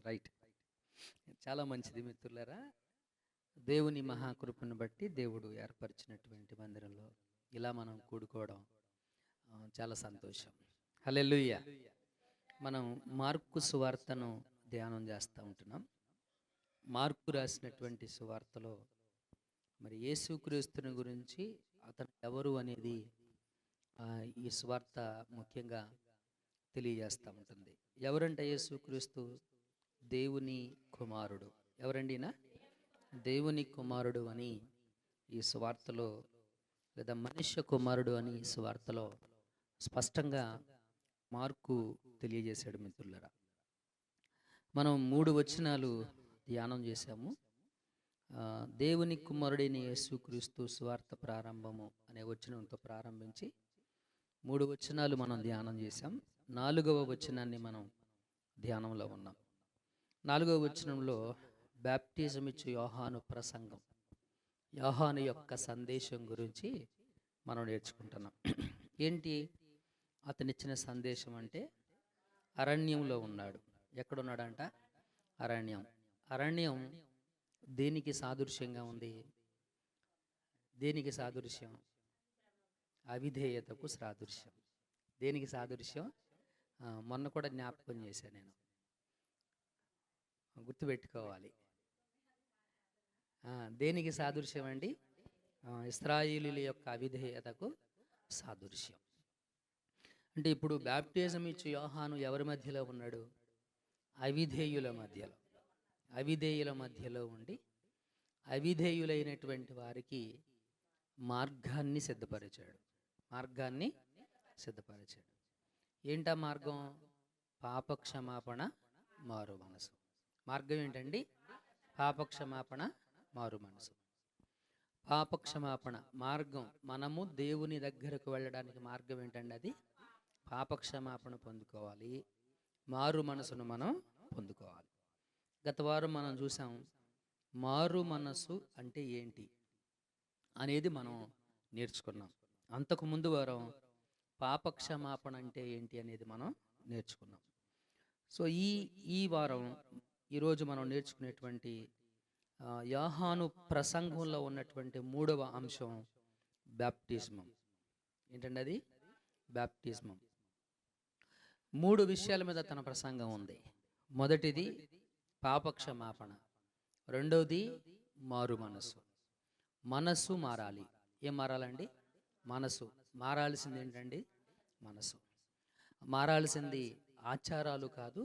Right. చాలా మంచిది మిత్రులారా. దేవుని మహాకృపను బట్టి దేవుడు ఏర్పరిచినటువంటి మందిరంలో ఇలా మనం కూడుకోవడం చాలా సంతోషం. హల్లెలూయా. మనం మార్కు సువార్తను ధ్యానం చేస్తూ ఉంటున్నాం. మార్కు రాసినటువంటి సువార్తలో మరి యేసుక్రీస్తుని గురించి అతను ఎవరు అనేది ఈ సువార్త ముఖ్యంగా తెలియజేస్తూ ఉంటుంది. ఎవరంటే యేసుక్రీస్తు దేవుని కుమారుడు. ఎవరండినా? దేవుని కుమారుడు అని ఈ సువార్తలో, లేదా మనుష్య కుమారుడు అని ఈ సువార్తలో స్పష్టంగా మార్కు తెలియజేశాడు మిత్రులరా. మనం 3 వచనాలు ధ్యానం చేశాము. దేవుని కుమారుడైన యేసుక్రీస్తు సువార్త ప్రారంభము అనే వచనంతో ప్రారంభించి 3 వచనాలు మనం ధ్యానం చేశాం. 4వ వచనాన్ని మనం ధ్యానంలో ఉన్నాం. 4వ వచనంలో బాప్టిజం ఇచ్చు యోహాను ప్రసంగం, యోహాను యొక్క సందేశం గురించి మనం నేర్చుకుంటున్నాం. ఏంటి అతనిచ్చిన సందేశం అంటే, అరణ్యంలో ఉన్నాడు. ఎక్కడున్నాడంట? అరణ్యం. అరణ్యం దేనికి సాదృశ్యంగా ఉంది? దేనికి సాదృశ్యం? అవిధేయతకు సాదృశ్యం. దేనికి సాదృశ్యం? మొన్న కూడా జ్ఞాపకం చేశాను నేను, గుర్తుపెట్టుకోవాలి. దేనికి సాదృశ్యం అండి? ఇశ్రాయేలీయుల యొక్క అవిధేయతకు సాదృశ్యం. అంటే ఇప్పుడు బాప్టిజం ఇచ్చు యోహాను ఎవరి మధ్యలో ఉన్నాడు? అవిధేయుల మధ్యలో. అవిధేయుల మధ్యలో ఉండి అవిధేయులైనటువంటి వారికి మార్గాన్ని సిద్ధపరిచాడు. మార్గాన్ని సిద్ధపరిచాడు. ఏంటా మార్గం? పాపక్షమాపణ, మారు మనసు. మార్గం ఏంటండి? పాపక్షమాపణ, మారు మనసు. పాపక్షమాపణ మార్గం, మనము దేవుని దగ్గరకు వెళ్ళడానికి మార్గం ఏంటండి? అది పాపక్షమాపణ పొందుకోవాలి, మారు మనసును మనం పొందుకోవాలి. గత వారం మనం చూసాం మారు మనసు అంటే ఏంటి అనేది మనం నేర్చుకున్నాం. అంతకు ముందు వారం పాపక్షమాపణ అంటే ఏంటి అనేది మనం నేర్చుకున్నాం. సో ఈ వారం, ఈరోజు మనం నేర్చుకునేటువంటి యోహాను ప్రసంగంలో ఉన్నటువంటి 3వ అంశం బాప్టిజమం. ఏంటండి అది? బాప్టిజమం. 3 విషయాల మీద తన ప్రసంగం ఉంది. మొదటిది పాపక్షమాపణ, రెండవది మారు మనసు. మనసు మారాలి. ఏం మారాలండి? మనసు. మారాల్సింది ఏంటండి? మనసు. మారాల్సింది ఆచారాలు కాదు,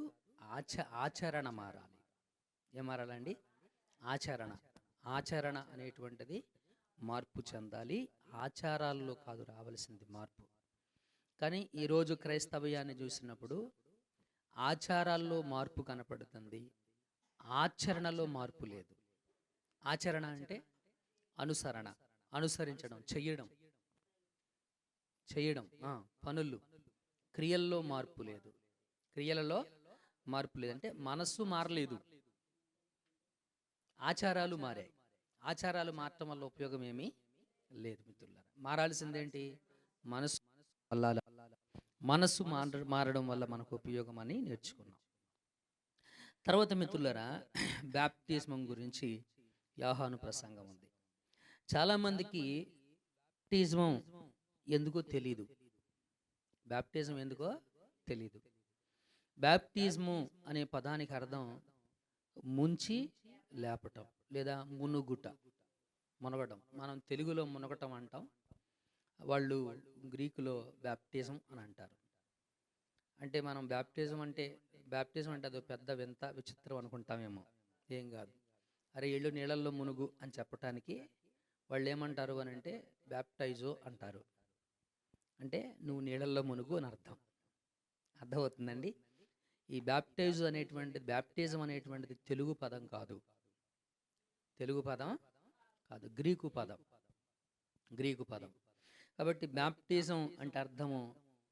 ఆచరణ మారాలి. ఏం మారాలండి? ఆచరణ. ఆచరణ అనేటువంటిది మార్పు చెందాలి. ఆచారాల్లో కాదు రావాల్సింది మార్పు. కానీ ఈరోజు క్రైస్తవ్యాన్ని చూసినప్పుడు ఆచారాల్లో మార్పు కనపడుతుంది, ఆచరణలో మార్పు లేదు. ఆచరణ అంటే అనుసరణ, అనుసరించడం, చెయ్యడం, పనులు. క్రియల్లో మార్పు లేదు. క్రియలలో మార్పు లేదు అంటే మనస్సు మారలేదు, ఆచారాలు మారాయి. ఆచారాలు మారటం వల్ల ఉపయోగం ఏమీ లేదు మిత్రులారా. మారాల్సిందేంటి? మనసు. మనసు మారడం వల్ల మనకు ఉపయోగం అని నేర్చుకున్నాం. తర్వాత మిత్రులారా, బాప్టిజం గురించి యోహాను ప్రసంగం ఉంది. చాలామందికి బాప్టిజం ఎందుకో తెలీదు. బాప్టిజం ఎందుకో తెలీదు. బాప్టిజము అనే పదానికి అర్థం ముంచి లేపటం, లేదా మునుగుట, మునగడం. మనం తెలుగులో మునగటం అంటాం, వాళ్ళు గ్రీకులో బాప్టిజం అని అంటారు. అంటే మనం బాప్టిజం అంటే అదో పెద్ద వింత విచిత్రం అనుకుంటామేమో. ఏం కాదు. అరే ఇళ్ళు నీళ్ళల్లో మునుగు అని చెప్పటానికి వాళ్ళు ఏమంటారు అని అంటే బ్యాప్టైజో అంటారు. అంటే నువ్వు నీళ్ళల్లో మునుగు అని అర్థం. అర్థమవుతుందండి? ఈ బాప్టిజం అనేటువంటిది తెలుగు పదం కాదు. తెలుగు పదం కాదు, గ్రీకు పదం. కాబట్టి బాప్టిజం అంటే అర్థము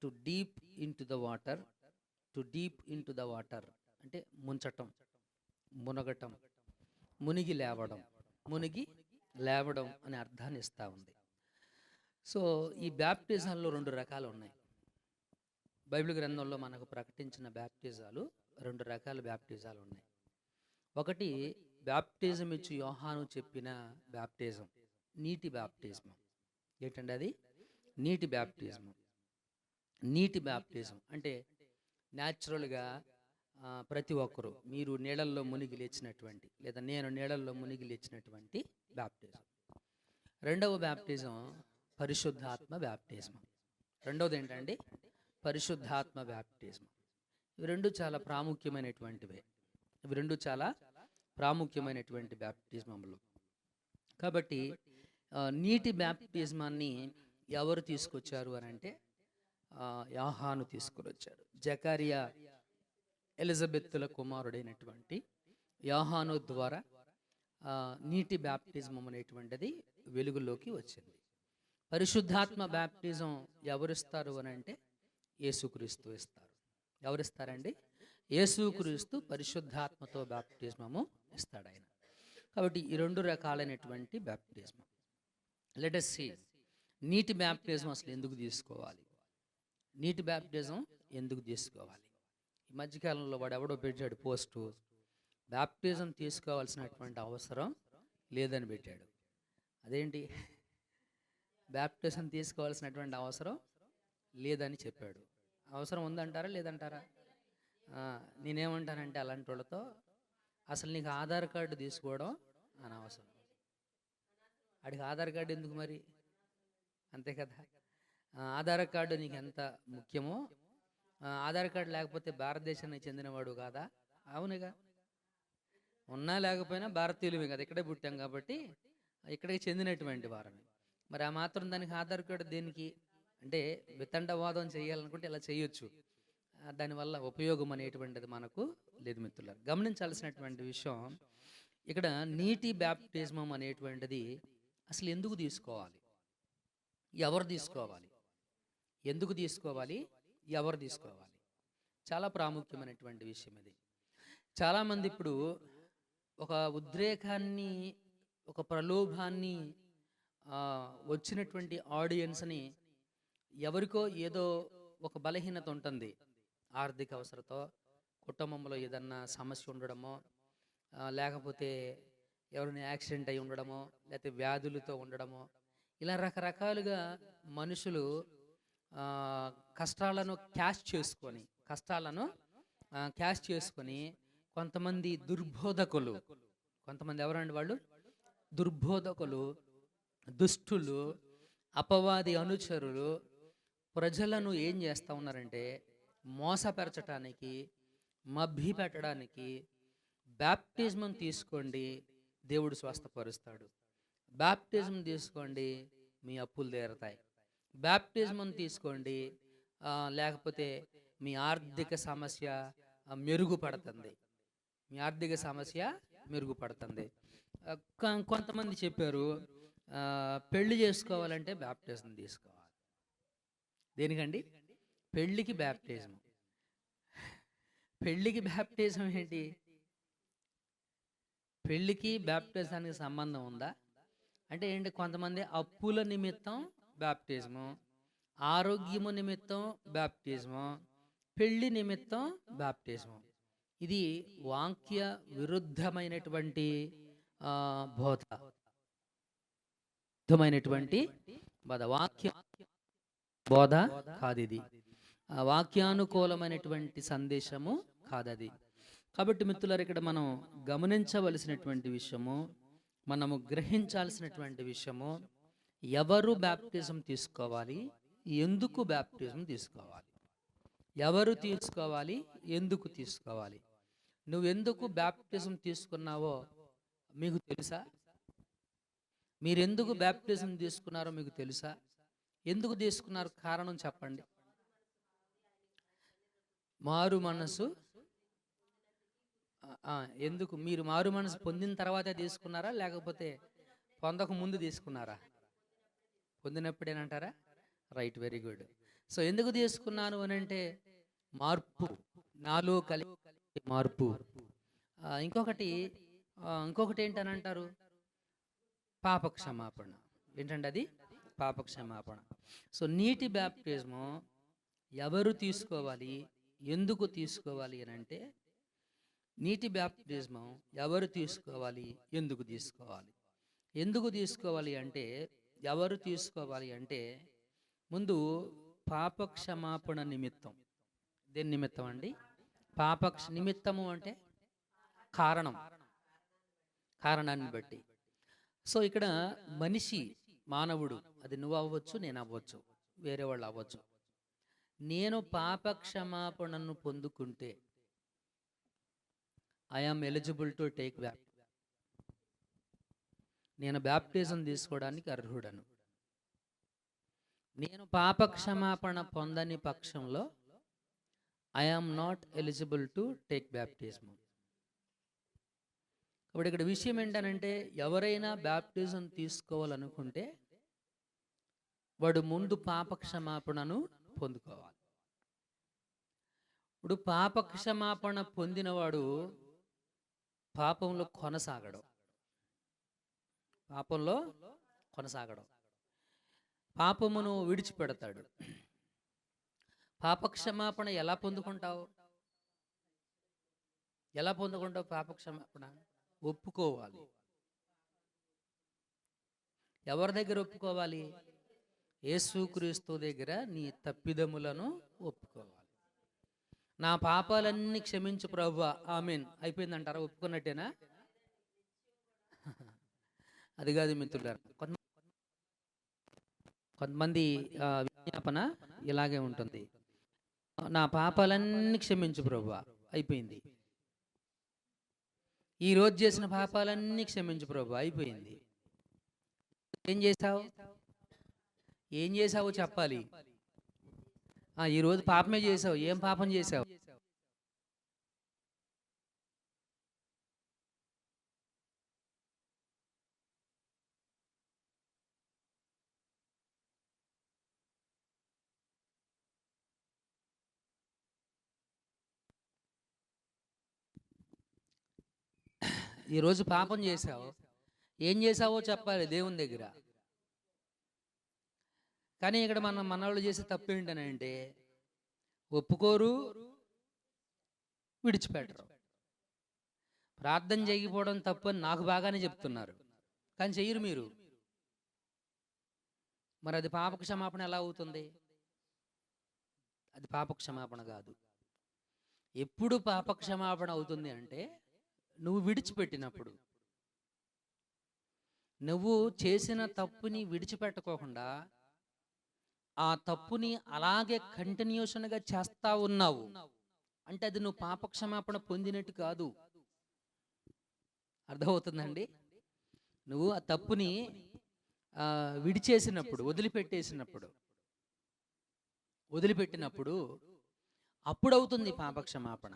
to deep in to the water అంటే ముంచటం, మునగటం, మునిగి లేవడం అనే అర్థాన్ని ఇస్తూ ఉంది. సో ఈ బాప్టిజంలో 2 రకాలు ఉన్నాయి. బైబిల్ గ్రంథంలో మనకు ప్రకటించిన బాప్టిజాలు 2 రకాల బాప్టిజాలు ఉన్నాయి. ఒకటి బ్యాప్టిజం ఇచ్చి యోహాను చెప్పిన బ్యాప్టిజం, నీటి బ్యాప్టిజం. ఏంటండి అది? నీటి బ్యాప్టిజం. నీటి బ్యాప్టిజం అంటే న్యాచురల్గా ప్రతి ఒక్కరూ మీరు నీళ్ళల్లో మునిగి లేచినటువంటి, లేదా నేను నీళ్ళల్లో మునిగి లేచినటువంటి బ్యాప్టిజం. రెండవ బ్యాప్టిజం పరిశుద్ధాత్మ బ్యాప్టిజం. రెండవది ఏంటండి? పరిశుద్ధాత్మ బ్యాప్టిజం. ఇవి రెండు చాలా ప్రాముఖ్యమైనటువంటివే. ఇవి రెండు చాలా ప్రాముఖ్యమైనటువంటి బ్యాప్టిజములు. కాబట్టి నీటి బ్యాప్టిజమాన్ని ఎవరు తీసుకొచ్చారు అని అంటే యోహాను తీసుకుని వచ్చాడు. జకరియా ఎలిజబెత్తుల కుమారుడైనటువంటి యోహాను ద్వారా నీటి బ్యాప్టిజం అనేటువంటిది వెలుగులోకి వచ్చింది. పరిశుద్ధాత్మ బ్యాప్టిజం ఎవరిస్తారు అని అంటే యేసుక్రీస్తు ఇస్తారు. ఎవరిస్తారండి? యేసుక్రీస్తు పరిశుద్ధాత్మతో బ్యాప్టిజము ఇస్తాడు ఆయన. కాబట్టి ఈ రెండు రకాలైనటువంటి బ్యాప్టిజం. లెట్ us see నీటి బ్యాప్టిజం అసలు ఎందుకు తీసుకోవాలి? నీటి బ్యాప్టిజం ఎందుకు తీసుకోవాలి? ఈ మధ్యకాలంలో వాడు ఎవడో పెట్టాడు పోస్టు, బ్యాప్టిజం తీసుకోవాల్సినటువంటి అవసరం లేదని పెట్టాడు. అదేంటి? బ్యాప్టిజం తీసుకోవాల్సినటువంటి అవసరం లేదని చెప్పాడు. అవసరం ఉందంటారా లేదంటారా? నేనేమంటానంటే అలాంటి వాళ్ళతో, అసలు నీకు ఆధార్ కార్డు తీసుకోవడం అనవసరం. వాడికి ఆధార్ కార్డు ఎందుకు మరి? అంతే కదా. ఆధార్ కార్డు నీకు ఎంత ముఖ్యమో, ఆధార్ కార్డు లేకపోతే భారతదేశానికి చెందినవాడు కాదా? అవునుగా. ఉన్నా లేకపోయినా భారతీయులమే కదా, ఇక్కడే పుట్టాం కాబట్టి ఇక్కడికి చెందినటువంటి వారని. మరి ఆ మాత్రం దానికి ఆధార్ కార్డు దేనికి అంటే వితండవాదం చేయాలనుకుంటే ఇలా చేయొచ్చు. దానివల్ల ఉపయోగం అనేటువంటిది మనకు లేదు మిత్రులారా. గమనించాల్సినటువంటి విషయం ఇక్కడ నీటి బ్యాప్టిజం అనేటువంటిది అసలు ఎందుకు తీసుకోవాలి? ఎవరు తీసుకోవాలి? ఎందుకు తీసుకోవాలి? ఎవరు తీసుకోవాలి? చాలా ప్రాముఖ్యమైనటువంటి విషయం ఇది. చాలామంది ఇప్పుడు ఒక ఉద్రేకాన్ని, ఒక ప్రలోభాన్ని, వచ్చినటువంటి ఆడియన్స్ని, ఎవరికో ఏదో ఒక బలహీనత ఉంటుంది, ఆర్థిక అవసరతో, కుటుంబంలో ఏదన్నా సమస్య ఉండడమో, లేకపోతే ఎవరైనా యాక్సిడెంట్ అయి ఉండడమో, లేకపోతే వ్యాధులతో ఉండడమో, ఇలా రకరకాలుగా మనుషులు కష్టాలను క్యాష్ చేసుకొని కొంతమంది దుర్బోధకులు, కొంతమంది ఎవరండి వాళ్ళు? దుర్బోధకులు, దుష్టులు, అపవాది అనుచరులు ప్రజలను ఏం చేస్తూ ఉన్నారంటే మోసపరచడానికి, మభ్య పెట్టడానికి, బ్యాప్టిజం తీసుకోండి దేవుడు స్వస్థపరుస్తాడు, బ్యాప్టిజం తీసుకోండి మీ అప్పులు తీరతాయి, బ్యాప్టిజం తీసుకోండి లేకపోతే మీ ఆర్థిక సమస్య మెరుగుపడుతుంది, మీ ఆర్థిక సమస్య మెరుగుపడుతుంది. కొంతమంది చెప్పారు పెళ్లి చేసుకోవాలంటే బ్యాప్టిజం తీసుకోవాలి. దేనికండి? పెళ్ళికి బ్యాప్టిజం. పెళ్ళికి బ్యాప్టిజం ఏంటి? పెళ్ళికి బ్యాప్టిజానికి సంబంధం ఉందా అంటే ఏంటి? కొంతమంది అప్పుల నిమిత్తం బ్యాప్టిజము, ఆరోగ్యము నిమిత్తం బ్యాప్టిజము, పెళ్లి నిమిత్తం బ్యాప్టిజము. ఇది వాక్య విరుద్ధమైనటువంటి బోధ, వాక్య బోధ కాదు ఇది. వాక్యానుకూలమైనటువంటి సందేశము కాదది. కాబట్టి మిత్రులారా, ఇక్కడ మనం గమనించవలసినటువంటి విషయము, మనము గ్రహించాల్సినటువంటి విషయము, ఎవరు బ్యాప్టిజం తీసుకోవాలి, ఎందుకు బ్యాప్టిజం తీసుకోవాలి, ఎవరు తీసుకోవాలి, ఎందుకు తీసుకోవాలి. నువ్వెందుకు బ్యాప్టిజం తీసుకున్నావో మీకు తెలుసా? మీరెందుకు బ్యాప్టిజం తీసుకున్నారో మీకు తెలుసా? ఎందుకు తీసుకున్నారు? కారణం చెప్పండి. మారు మనసు. ఎందుకు? మీరు మారు మనసు పొందిన తర్వాతే తీసుకున్నారా, లేకపోతే పొందక ముందు తీసుకున్నారా? పొందినప్పుడేనంటారా? Right, very good. సో ఎందుకు తీసుకున్నాను అని అంటే మార్పు, నాలో కలిగే మార్పు. ఇంకొకటి ఏంటనంటారు? పాప క్షమాపణ. ఏంటంటే అది పాప క్షమాపణ. సో నీటి బ్యాప్టిజము ఎవరు తీసుకోవాలి, ఎందుకు తీసుకోవాలి అని అంటే నీటి బ్యాప్టిజం ఎవరు తీసుకోవాలి, ఎందుకు తీసుకోవాలి? ఎందుకు తీసుకోవాలి అంటే, ఎవరు తీసుకోవాలి అంటే, ముందు పాపక్షమాపణ నిమిత్తం. దేని నిమిత్తం అండి? నిమిత్తము అంటే కారణం, కారణాన్ని బట్టి. సో ఇక్కడ మనిషి, మానవుడు, అది నువ్వు అవ్వచ్చు, నేను అవ్వచ్చు, వేరే వాళ్ళు అవ్వచ్చు. నేను పాపక్షమాపణను పొందుకుంటే I am eligible to take నేను బ్యాప్టిజం తీసుకోవడానికి అర్హుడను. నేను పాపక్షమాపణ పొందని పక్షంలో I am not eligible to take baptism. కాబట్టి ఇక్కడ విషయం ఏంటనంటే, ఎవరైనా బ్యాప్టిజం తీసుకోవాలనుకుంటే వాడు ముందు పాపక్షమాపణను పొందుకోవాలి. ఇప్పుడు పాపక్షమాపణ పొందినవాడు పాపంలో కొనసాగడం, పాపమును విడిచిపెడతాడు. పాపక్షమాపణ ఎలా పొందుకుంటావు? పాపక్షమాపణ ఒప్పుకోవాలి. ఎవరి దగ్గర ఒప్పుకోవాలి? యేసుక్రీస్తు దగ్గర నీ తప్పిదములను ఒప్పుకోవాలి. నా పాపాలన్నీ క్షమించు ప్రభువా, ఆమేన్, అయిపోయిందంటారా? ఒప్పుకున్నట్టేనా? అది కాదు మిత్రులారా, కొంతమంది విజ్ఞాపన ఇలాగే ఉంటుంది. నా పాపాలన్నీ క్షమించు ప్రభువా, అయిపోయింది. ఈ రోజు చేసిన పాపాలన్నీ క్షమించు ప్రభువా, అయిపోయింది. ఏం చేసావో చెప్పాలి. ఈరోజు పాపమే చేసావు. ఏం పాపం చేసావు? ఈరోజు పాపం చేసావు, ఏం చేసావో చెప్పాలి దేవుని దగ్గర. కానీ ఇక్కడ మనవాళ్ళు చేసే తప్పు ఏంటనంటే, ఒప్పుకోరు, విడిచిపెట్టరు. ప్రార్థన చేయకపోవడం తప్పు అని నాకు బాగానే చెప్తున్నారు, కానీ చెయ్యరు మీరు. మరి అది పాపక్షమాపణ ఎలా అవుతుంది? అది పాపక్షమాపణ కాదు. ఎప్పుడు పాపక్షమాపణ అవుతుంది అంటే, నువ్వు విడిచిపెట్టినప్పుడు. నువ్వు చేసిన తప్పుని విడిచిపెట్టుకోకుండా ఆ తప్పుని అలాగే కంటిన్యూషన్గా చేస్తా ఉన్నావు అంటే అది నువ్వు పాపక్షమాపణ పొందినట్టు కాదు. అర్థమవుతుందండి? నువ్వు ఆ తప్పుని విడిచేసినప్పుడు, వదిలిపెట్టినప్పుడు అప్పుడవుతుంది పాపక్షమాపణ.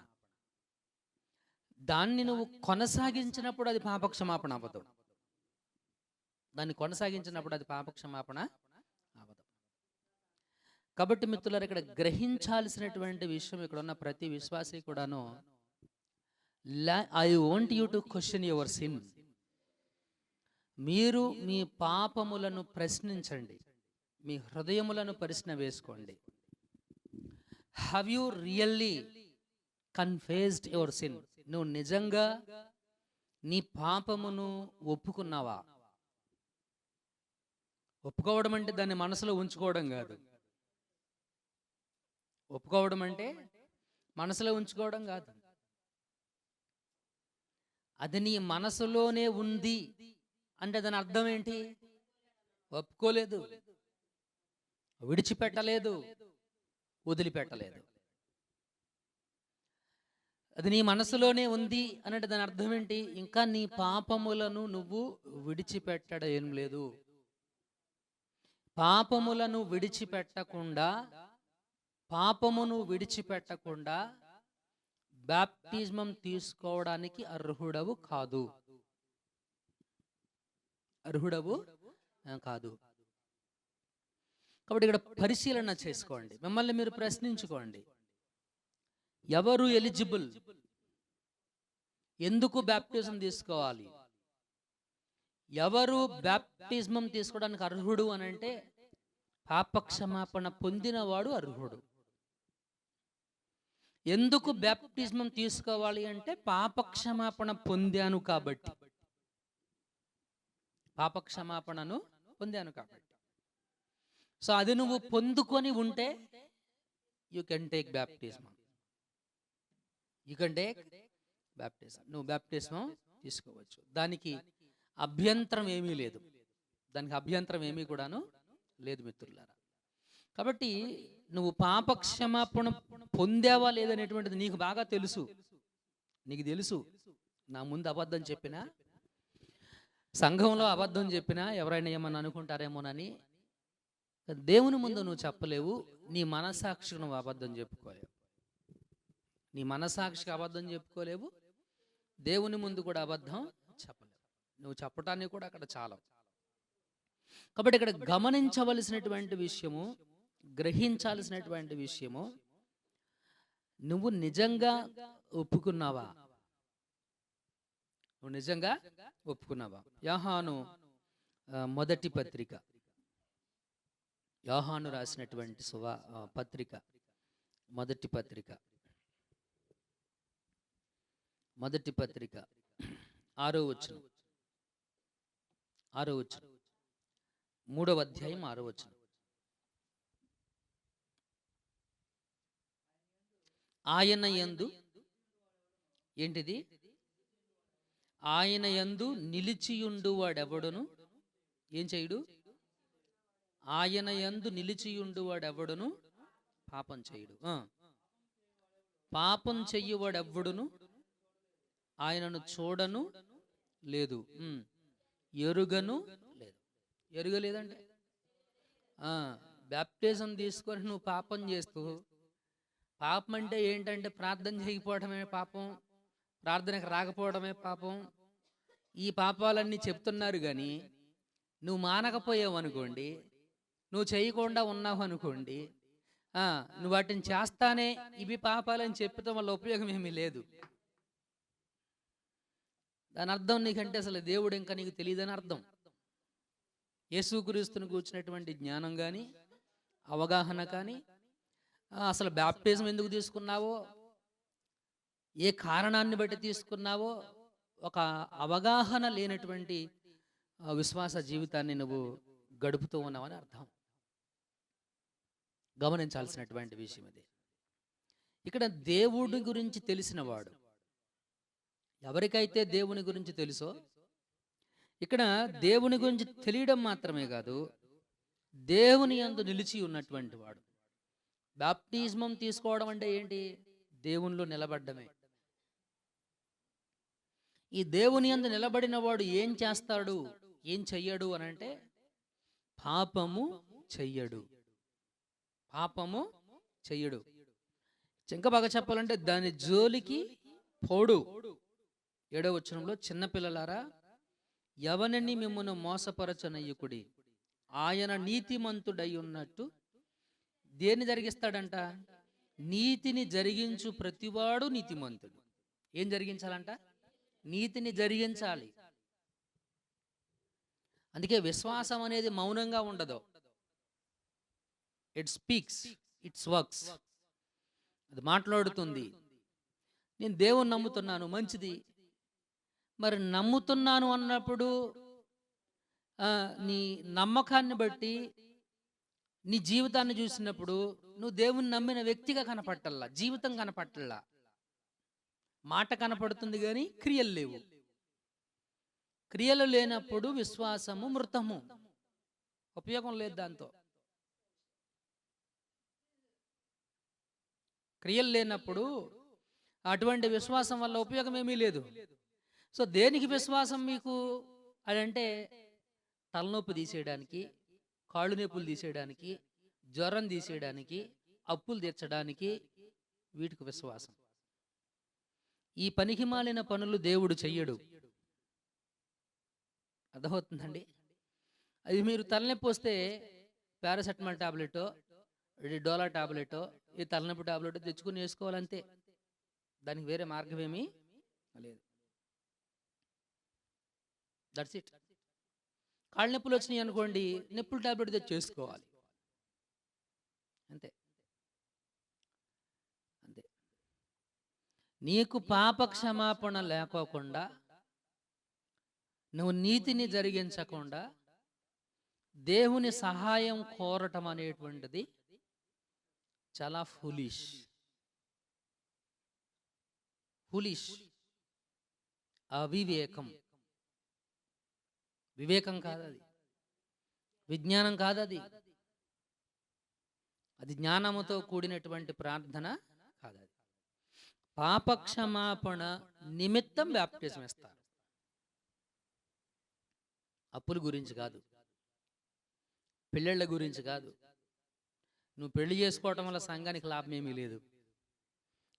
దాన్ని నువ్వు కొనసాగించినప్పుడు అది పాపక్షమాపణ అవ్వదు. దాన్ని కొనసాగించినప్పుడు అది పాపక్షమాపణ అవ్వదు. కాబట్టి మిత్రులారా, ఇక్కడ గ్రహించాల్సినటువంటి విషయం, ఇక్కడ ఉన్న ప్రతి విశ్వాసి కూడాను, I want you to question your sin. మీరు మీ పాపములను ప్రశ్నించండి, మీ హృదయములను ప్రశ్న వేసుకోండి. Have you really confessed your sin? నువ్వు నిజంగా నీ పాపమును ఒప్పుకున్నావా? ఒప్పుకోవడం అంటే దాన్ని మనసులో ఉంచుకోవడం కాదు. ఒప్పుకోవడం అంటే మనసులో ఉంచుకోవడం కాదు. అది నీ మనసులోనే ఉంది అంటే దాని అర్థం ఏంటి? ఒప్పుకోలేదు, విడిచిపెట్టలేదు, వదిలిపెట్టలేదు. అది నీ మనసులోనే ఉంది అన్నట్టు దాని అర్థం ఏంటి? ఇంకా నీ పాపములను నువ్వు విడిచిపెట్టడం ఏం లేదు. పాపములను విడిచిపెట్టకుండా బాప్టిజం తీసుకోవడానికి అర్హుడవు కాదు. కాబట్టి ఇక్కడ పరిశీలన చేసుకోండి, మిమ్మల్ని మీరు ప్రశ్నించుకోండి. ఎవరు ఎలిజిబుల్? ఎందుకు బాప్టిజం తీసుకోవాలి? ఎవరు బాప్టిజం తీసుకోవడానికి అర్హుడు అని అంటే, పాపక్షమాపణ పొందినవాడు అర్హుడు. ఎందుకు బ్యాప్టిజం తీసుకోవాలి అంటే పాపక్షమాపణ పొందాను కాబట్టి. పాపక్షమాపణను పొందాను కాబట్టి. సో అది నువ్వు పొందుకొని ఉంటే you can take baptism. You can take baptism. నువ్వు బ్యాప్టిజం తీసుకోవచ్చు. దానికి అభ్యంతరం ఏమీ లేదు. దానికి అభ్యంతరం ఏమీ కూడాను లేదు మిత్రులారా. కాబట్టి నువ్వు పాపక్షమాపణ పొందావా లేదనేటువంటిది నీకు బాగా తెలుసు. నీకు తెలుసు. నా ముందు అబద్ధం చెప్పినా, సంఘంలో అబద్ధం చెప్పినా ఎవరైనా ఏమన్నా అనుకుంటారేమోనని దేవుని ముందు నువ్వు చెప్పలేవు. నీ మనసాక్షికి నువ్వు అబద్ధం చెప్పుకోలేవు. నీ మనసాక్షికి అబద్ధం చెప్పుకోలేవు. దేవుని ముందు కూడా అబద్ధం చెప్పలేవు. నువ్వు చెప్పటానికి కూడా అక్కడ చాలా. కాబట్టి ఇక్కడ గమనించవలసినటువంటి విషయము, గ్రహించాల్సినటువంటి విషయము, నువ్వు నిజంగా ఒప్పుకున్నావా? నువ్వు నిజంగా ఒప్పుకున్నావా? యోహాను మొదటి పత్రిక, యోహాను రాసినటువంటి పత్రిక, మొదటి పత్రిక 6వ వచనం, 3వ అధ్యాయం 6వ వచనం. ఆయన యందు ఏంటిది? ఆయన యందు నిలిచియుండు వాడెవడును ఏం చేయుడు? ఆయన యందు నిలిచియుండు వాడెవడును పాపం చేయుడు. పాపం చెయ్యువాడెవ్వడును ఆయనను చూడను లేదు, ఎరుగను లేదు. ఎరుగలేదంటే బ్యాప్టిజం తీసుకొని నువ్వు పాపం చేస్తూ, పాపం అంటే ఏంటంటే ప్రార్థన చేయకపోవడమే పాపం, ప్రార్థనకు రాకపోవడమే పాపం. ఈ పాపాలన్నీ చెప్తున్నారు కానీ నువ్వు మానకపోయావు అనుకోండి, నువ్వు చేయకుండా ఉన్నావు అనుకోండి, నువ్వు వాటిని చేస్తానే ఇవి పాపాలని చెప్పడం వల్ల ఉపయోగం ఏమీ లేదు. దాని అర్థం నీకంటే అసలు దేవుడు ఇంకా నీకు తెలియదని అర్థం. యేసుక్రీస్తుని కూర్చున్నటువంటి జ్ఞానం కానీ, అవగాహన కానీ, అసలు బ్యాప్టిజం ఎందుకు తీసుకున్నావో, ఏ కారణాన్ని బట్టి తీసుకున్నావో ఒక అవగాహన లేనటువంటి విశ్వాస జీవితాన్ని నువ్వు గడుపుతూ ఉన్నావని అర్థం. గమనించాల్సినటువంటి విషయం ఇది. ఇక్కడ దేవుడి గురించి తెలిసినవాడు, ఎవరికైతే దేవుని గురించి తెలుసో, ఇక్కడ దేవుని గురించి తెలియడం మాత్రమే కాదు, దేవుని యందు నిలిచి ఉన్నటువంటి వాడు. బాప్టిజం తీసుకోవడం అంటే ఏంటి? దేవునిలో నిలబడ్డమే. ఈ దేవుని యందు నిలబడిన వాడు ఏం చేస్తాడు, ఏం చెయ్యడు అని అంటే పాపము చెయ్యడు. పాపము చెయ్యడు. ఇంకా బాగా చెప్పాలంటే దాని జోలికి పోడు. 7వ వచనంలో, చిన్నపిల్లలారా ఎవరిని మిమ్మును మోసపరచనయ్యుకుడి, ఆయన నీతిమంతుడై ఉన్నట్టు దేన్ని జరిగిస్తాడంట? నీతిని జరిగించు ప్రతివాడు నీతిమంతుడు. ఏం జరిగించాలంట? నీతిని జరిగించాలి. అందుకే విశ్వాసం అనేది మౌనంగా ఉండదు. It speaks, it's works. అది మాట్లాడుతుంది. నేను దేవుని నమ్ముతున్నాను, మంచిది. మరి నమ్ముతున్నాను అన్నప్పుడు నీ నమ్మకాన్ని బట్టి నీ జీవితాన్ని చూసినప్పుడు నువ్వు దేవుని నమ్మిన వ్యక్తిగా కనపట్టల్లా, జీవితం కనపట్టల్లా. మాట కనపడుతుంది కానీ క్రియలు లేవు. క్రియలు లేనప్పుడు విశ్వాసము మృతము, ఉపయోగం లేదు. దాంతో క్రియలు లేనప్పుడు అటువంటి విశ్వాసం వల్ల ఉపయోగం ఏమీ లేదు. సో దేనికి విశ్వాసం మీకు అదంటే తలనొప్పి తీసేయడానికి, కాళ్ళు నొప్పులు తీసేయడానికి, జ్వరం తీసేయడానికి, అప్పులు తీర్చడానికి, వీటికి విశ్వాసం. ఈ పనికి మాలిన పనులు దేవుడు చెయ్యడు. అర్థమవుతుందండి? అది మీరు తలనొప్పి వస్తే పారాసెటమాల్ టాబ్లెటో, డోలా టాబ్లెటో, ఈ తలనొప్పి టాబ్లెట్ తెచ్చుకుని వేసుకోవాలంతే. దానికి వేరే మార్గం ఏమీ లేదు. That's it. కాళ్ళ నొప్పులు వచ్చినాయి అనుకోండి, నొప్పుల టాబ్లెట్ తెచ్చి చేసుకోవాలి, అంతే. అంతే. నీకు పాప క్షమాపణ లేకోకుండా, నువ్వు నీతిని జరిగించకుండా దేవుని సహాయం కోరటం అనేటువంటిది చాలా ఫులిష్. అవివేకం. వివేకం కాదది, విజ్ఞానం కాదది, అది జ్ఞానముతో కూడినటువంటి ప్రార్థన కాదది. పాపక్షమాపణ నిమిత్తం బాప్టిజం ఇస్తారు. అప్పుల గురించి కాదు, పెళ్ళిళ్ళ గురించి కాదు. నువ్వు పెళ్లి చేసుకోవటం వల్ల సంఘానికి లాభం ఏమీ లేదు,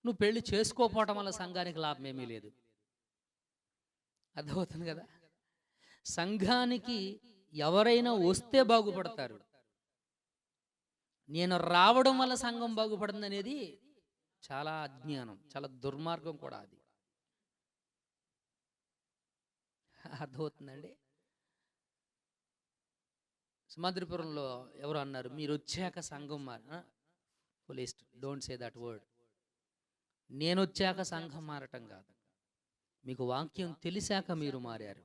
నువ్వు పెళ్లి చేసుకోపోవటం వల్ల సంఘానికి లాభం ఏమీ లేదు. అర్థమవుతుంది కదా? సంఘానికి ఎవరైనా వస్తే బాగుపడతారు, నేను రావడం వల్ల సంఘం బాగుపడుతుంది అనేది చాలా అజ్ఞానం, చాలా దుర్మార్గం కూడా అది. అర్థమవుతుందండి? సముద్రపురంలో ఎవరు అన్నారు, మీరు వచ్చాక సంఘం police don't say that word. నేను వచ్చాక సంఘం మారటం కాదు, మీకు వాక్యం తెలిసాక మీరు మారారు.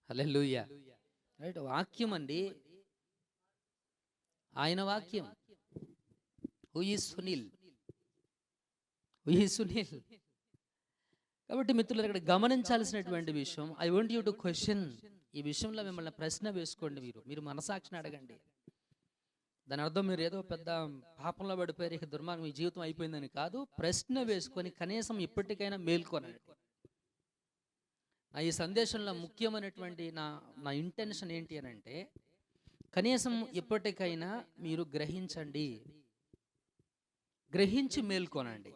హల్లెలూయా. రైట్, వాక్యం అండి, ఆయన వాక్యం. Who is Sunil? కాబట్టి మిత్రులు, ఇక్కడ గమనించాల్సినటువంటి విషయం, I want you to question. ఈ విషయంలో మిమ్మల్ని ప్రశ్న వేసుకోండి. మీరు మనసాక్షిని అడగండి. దాని అర్థం మీరు ఏదో పెద్ద పాపంలో పడిపోయారు, ఇక దుర్మార్గం, మీ జీవితం అయిపోయిందని కాదు. ప్రశ్న వేసుకొని కనీసం ఇప్పటికైనా మేల్కొనండి. ఈ సందేశంలో ముఖ్యమైనటువంటి నా ఇంటెన్షన్ ఏంటి అని అంటే, కనీసం ఇప్పటికైనా మీరు గ్రహించండి, గ్రహించి మేల్కొనండి.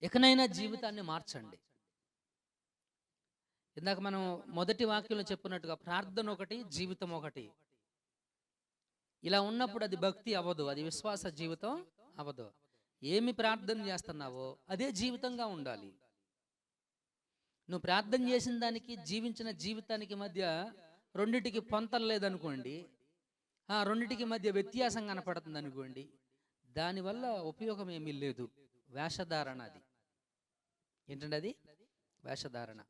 ఎకనైనా జీవితాన్ని మార్చండి. ఇందాక మనం మొదటి వాక్యంలో చెప్పినట్టుగా ప్రార్థన ఒకటి, జీవితం ఒకటి. ఇలా ఉన్నప్పుడు అది భక్తి అవ్వదు, అది విశ్వాస జీవితం అవ్వదు. ఏమి ప్రార్థన చేస్తున్నావో అదే జీవితంగా ఉండాలి. నువ్వు ప్రార్థన చేసిన దానికి, జీవించిన జీవితానికి మధ్య రెండిటికి పొంతలు లేదనుకోండి, రెండిటికి మధ్య వ్యత్యాసం కనపడుతుంది అనుకోండి, దానివల్ల ఉపయోగం ఏమీ లేదు. వేషధారణ అది. ఏంటంటే అది వేషధారణ.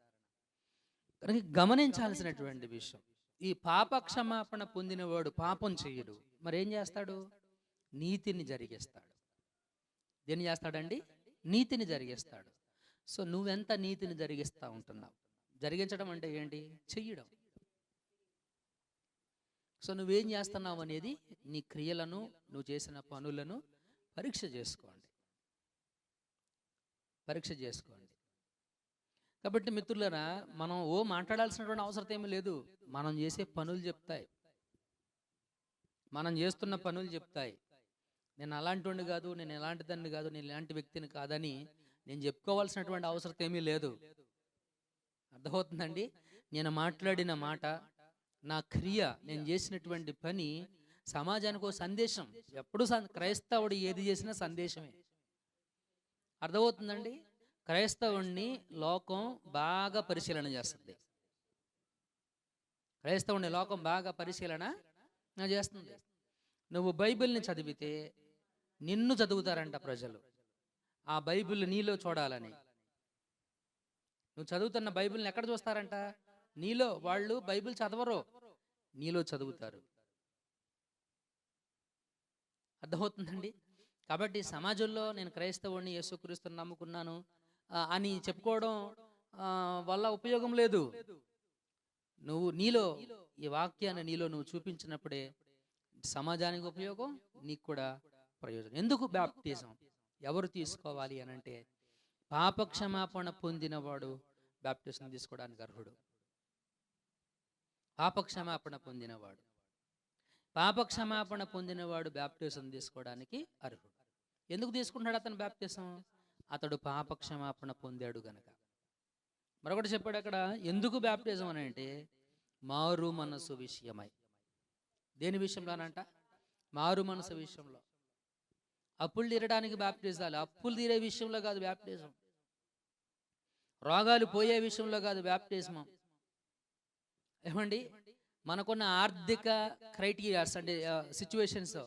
కనుక గమనించాల్సినటువంటి విషయం, ఈ పాప క్షమాపణ పొందినవాడు పాపం చెయ్యడు, మరేం చేస్తాడు? నీతిని జరిగిస్తాడు. దేన్ని చేస్తాడండి? నీతిని జరిగిస్తాడు. సో నువ్వెంత నీతిని జరిగిస్తూ ఉంటున్నావు? జరిగించడం అంటే ఏంటి? చెయ్యడం. సో నువ్వేం చేస్తున్నావు అనేది నీ క్రియలను, నువ్వు చేసిన పనులను పరీక్ష చేసుకోండి. కాబట్టి మిత్రులారా, మనం మాట్లాడాల్సినటువంటి అవసరం ఏమీ లేదు. మనం చేసే పనులు చెప్తాయి, మనం చేస్తున్న పనులు చెప్తాయి. నేను అలాంటి వాడిని కాదు, నేను ఎలాంటి దాన్ని కాదు, నేను ఇలాంటి వ్యక్తిని కాదని నేను చెప్పుకోవాల్సినటువంటి అవసరం ఏమీ లేదు. అర్థమవుతుందండి? నేను మాట్లాడిన మాట, నా క్రియ, నేను చేసినటువంటి పని సమాజానికి ఒక సందేశం. ఎప్పుడు క్రైస్తవుడు ఏది చేసినా సందేశమే. అర్థమవుతుందండి? క్రైస్తవుణ్ణి లోకం బాగా పరిశీలన చేస్తుంది. క్రైస్తవుని లోకం బాగా పరిశీలన చేస్తుంది. నువ్వు బైబిల్ని చదివితే నిన్ను చదువుతారంట ప్రజలు, ఆ బైబిల్ నీలో చూడాలని. నువ్వు చదువుతున్న బైబిల్ని ఎక్కడ చూస్తారంట? నీలో. వాళ్ళు బైబిల్ చదవరు, నీలో చదువుతారు. అర్థమవుతుందండి? కాబట్టి సమాజంలో నేను క్రైస్తవుడిని, యేసుక్రీస్తుని నమ్ముకున్నాను అని చెప్పుకోవడం వల్ల ఉపయోగం లేదు. నువ్వు నీలో ఈ వాక్యాన్ని నీలో నువ్వు చూపించినప్పుడే సమాజానికి ఉపయోగం, నీకు కూడా ప్రయోజనం. ఎందుకు బాప్టిజం ఎవరు తీసుకోవాలి అని అంటే, పాపక్షమాపణ పొందినవాడు బాప్టిజం తీసుకోవడానికి అర్హుడు. పాపక్షమాపణ పొందినవాడు బాప్టిజం తీసుకోవడానికి అర్హుడు. ఎందుకు తీసుకుంటాడు అతను బాప్టిజం? అతడు పాపక్షమాపణ పొందాడు గనక. మరొకటి చెప్పాడు అక్కడ, ఎందుకు బాప్టిజం అని అంటే, మారు మనసు విషయమై. దేని విషయంలోనంట? మారు మనసు విషయంలో. అప్పులు తీరడానికి బాప్టిజాలు, అప్పులు తీరే విషయంలో కాదు బాప్టిజం. రోగాలు పోయే విషయంలో కాదు బాప్టిజం. ఏమండి, మనకున్న ఆర్థిక క్రైటీరియాస్ అంటే సిచ్యువేషన్స్,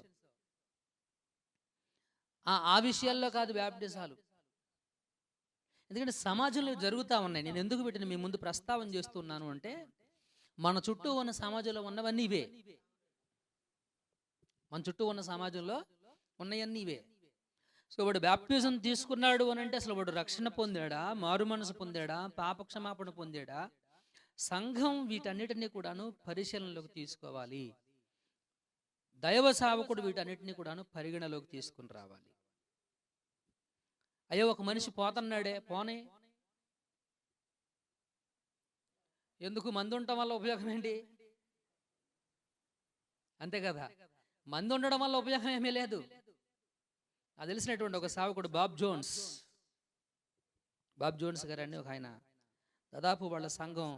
ఆ విషయాల్లో కాదు బ్యాప్టిజాలు. ఎందుకంటే సమాజంలో జరుగుతూ ఉన్నాయి. నేను ఎందుకు వీటిని మీ ముందు ప్రస్తావన చేస్తున్నాను అంటే, మన చుట్టూ ఉన్న సమాజంలో ఉన్నవన్నీ ఇవే. మన చుట్టూ ఉన్న సమాజంలో ఉన్నవన్నీ ఇవే. సో వాడు బ్యాప్టిజం తీసుకున్నాడు అని అంటే అసలు వాడు రక్షణ పొందాడా, మారు మనసు పొందాడా, పాపక్షమాపణ పొందాడా? సంఘం వీటన్నిటినీ కూడాను పరిశీలనలోకి తీసుకోవాలి. దైవ సేవకుడు వీటన్నిటినీ కూడాను పరిగణలోకి తీసుకుని రావాలి. అయ్యో ఒక మనిషి పోతున్నాడే, పోనే, ఎందుకు? మంది ఉండటం వల్ల ఉపయోగం ఏంటి? అంతే కదా, మంది ఉండడం వల్ల ఉపయోగం ఏమీ లేదు. అది తెలిసినటువంటి ఒక సేవకుడు బాబ్ జోన్స్ గారని ఒక ఆయన, దాదాపు వాళ్ళ సంఘం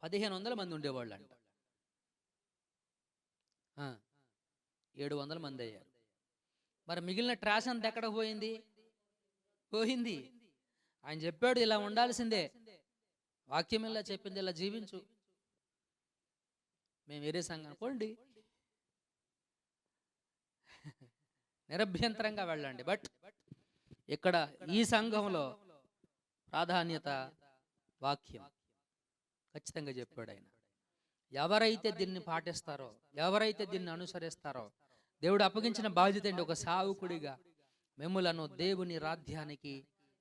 1500 మంది ఉండేవాళ్ళు అంట. 700 మంది అయ్యారు. మరి మిగిలిన ట్రాష్ అంతా ఎక్కడ పోయింది? ఆయన చెప్పాడు, ఇలా ఉండాల్సిందే, వాక్యం ఇలా చెప్పింది, ఇలా జీవించు. మేము వేరే సంఘం అనుకోండి, నిరభ్యంతరంగా వెళ్ళండి. బట్ ఇక్కడ ఈ సంఘంలో ప్రాధాన్యత వాక్యం ఖచ్చితంగా చెప్పాడు ఆయన. ఎవరైతే దీన్ని పాటిస్తారో, ఎవరైతే దీన్ని అనుసరిస్తారో, దేవుడు అప్పగించిన బాధ్యత ఏంటి? ఒక సావుకుడిగా మిమ్ములను దేవుని రాజ్యానికి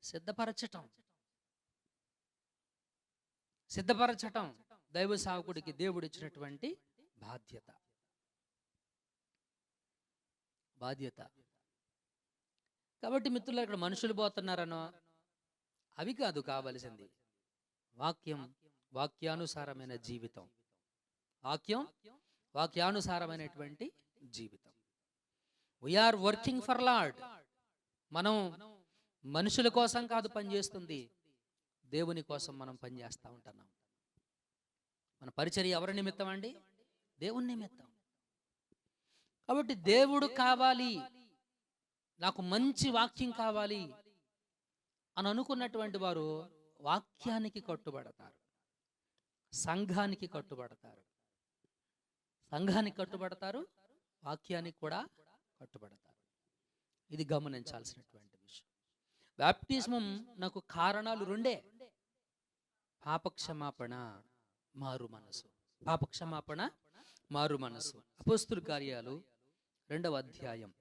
సిద్ధపరచటం దైవ సావుకుడికి దేవుడు ఇచ్చినటువంటి బాధ్యత. కాబట్టి మిత్రులు, ఇక్కడ మనుషులు పోతున్నారనో అవి కాదు కావలసింది. వాక్యానుసారమైన జీవితం, వాక్యానుసారమైనటువంటి జీవితం. We are working for Lord. మనం మనుషుల కోసం కాదు పనిచేస్తుంది, దేవుని కోసం మనం పనిచేస్తూ ఉంటున్నాం. మన పరిచర్య ఎవరి నిమిత్తం అండి? దేవుని నిమిత్తం. కాబట్టి దేవుడు కావాలి, నాకు మంచి వాక్యం కావాలి అని అనుకున్నటువంటి వారు వాక్యానికి కట్టుబడతారు, సంఘానికి కట్టుబడతారు, వాక్యానికి కూడా కట్టుబడతారు. ఇది గమనించాల్సినటువంటి విషయం. బాప్టిజం నాకు కారణాలు రెండే: పాపక్షమాపణ, మారు మనసు. అపోస్తుల కార్యాలు 2వ అధ్యాయం,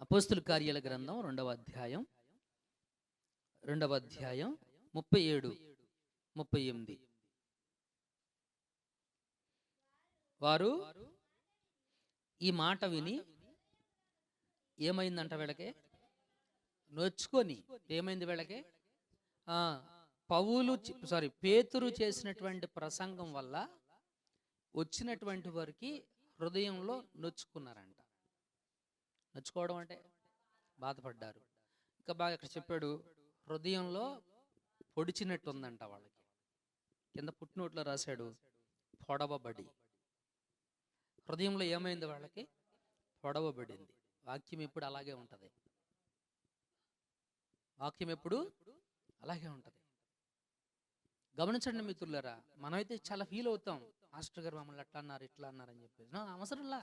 అపోస్తుల కార్యాల గ్రంథం 2వ అధ్యాయం 37, 38. వారు ఈ మాట విని ఏమైందంట వీళ్ళకి? నొచ్చుకొని ఏమైంది వీళ్ళకి? పేతురు చేసినటువంటి ప్రసంగం వల్ల వచ్చినటువంటి వారికి హృదయంలో నొచ్చుకున్నారంట. నొచ్చుకోవడం అంటే బాధపడ్డారు. ఇంకా బాగా ఇక్కడ చెప్పాడు, హృదయంలో పొడిచినట్టు ఉందంట వాళ్ళకి. కింద పుట్టినోట్లో రాశాడు, పొడవబడి. హృదయంలో ఏమైంది వాళ్ళకి? పొడవబడింది. వాక్యం ఎప్పుడు అలాగే ఉంటుంది. గమనించండి మిత్రులారా, మనమైతే చాలా ఫీల్ అవుతాం, మాస్టర్ గారు మమ్మల్ని అట్లా అన్నారు, ఇట్లా అన్నారు అని చెప్పేసి. అవసరంలా,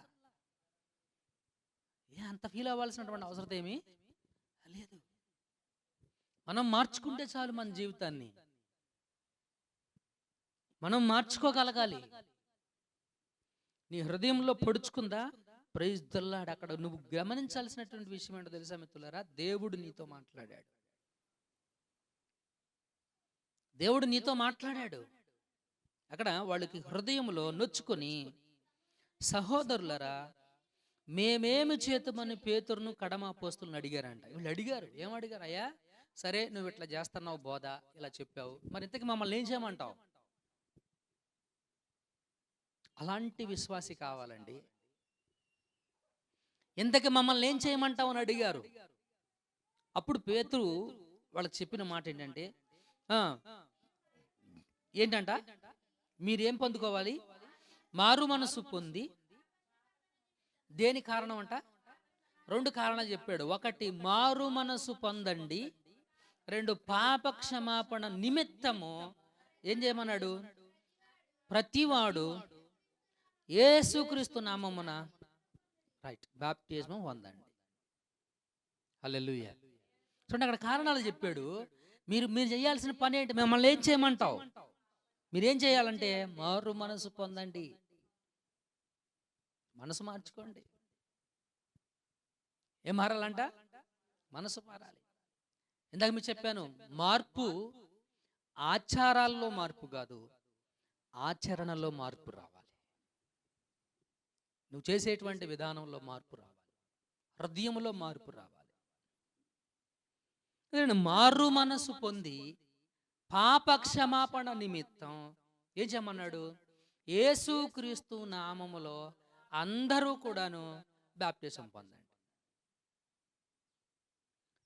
అంత ఫీల్ అవ్వాల్సినటువంటి అవసరం ఏమీ లేదు. మనం మార్చుకుంటే చాలు. మన జీవితాన్ని మనం మార్చుకోగలగాలి. నీ హృదయంలో పొడుచుకుందా? Praise the lord. అక్కడ నువ్వు గమనించాల్సినటువంటి విషయం ఏంటో తెలుసా మిత్రులారా? దేవుడు నీతో మాట్లాడాడు. అక్కడ వాళ్ళకి హృదయంలో నొచ్చుకొని, సహోదరులరా మేమేమి చేతుమని పేతురును కడమ అపోస్తులను అడిగారంట. వీళ్ళు అడిగారు, ఏమడిగారు? అయ్యా సరే, నువ్వు ఇట్లా చేస్తున్నావు, బోధ ఇలా చెప్పావు, మరి ఇంతకీ మమ్మల్ని ఏం చేయమంటావు? అలాంటి విశ్వాసి కావాలండి. ఇంతకీ మమ్మల్ని ఏం చేయమంటావు అని అడిగారు. అప్పుడు పేతురు వాళ్ళకి చెప్పిన మాట ఏంటంట? మీరేం పొందుకోవాలి? మారు మనసు పొంది. దేని కారణం అంట? 2 కారణాలు చెప్పాడు. 1, మారు మనసు పొందండి. 2, పాప క్షమాపణ నిమిత్తము ఏం చేయమన్నాడు? ప్రతివాడు యేసుక్రీస్తు నామమున రైట్, బాప్టిజం పొందండి. హల్లెలూయా. చూడండి, అక్కడ కారణాలు చెప్పాడు. మీరు మీరు చేయాల్సిన పని ఏంటి? మిమ్మల్ని ఏం చేయమంటావు? మీరేం చేయాలంటే మారు మనసు పొందండి, మనసు మార్చుకోండి. ఏం మారాలంట? మనసు మారాలి. ఇందాక మీకు చెప్పాను, మార్పు ఆచారాల్లో మార్పు కాదు, ఆచరణలో మార్పు రావాలి. నువ్వు చేసేటువంటి విధానంలో మార్పు రావాలి, హృదయంలో మార్పు రావాలి. మారు మనసు పొంది పాప క్షమాపణ నిమిత్తం ఏం చేయమన్నాడు? యేసుక్రీస్తు నామములో అందరూ కూడాను బాప్టిజం పొందండి.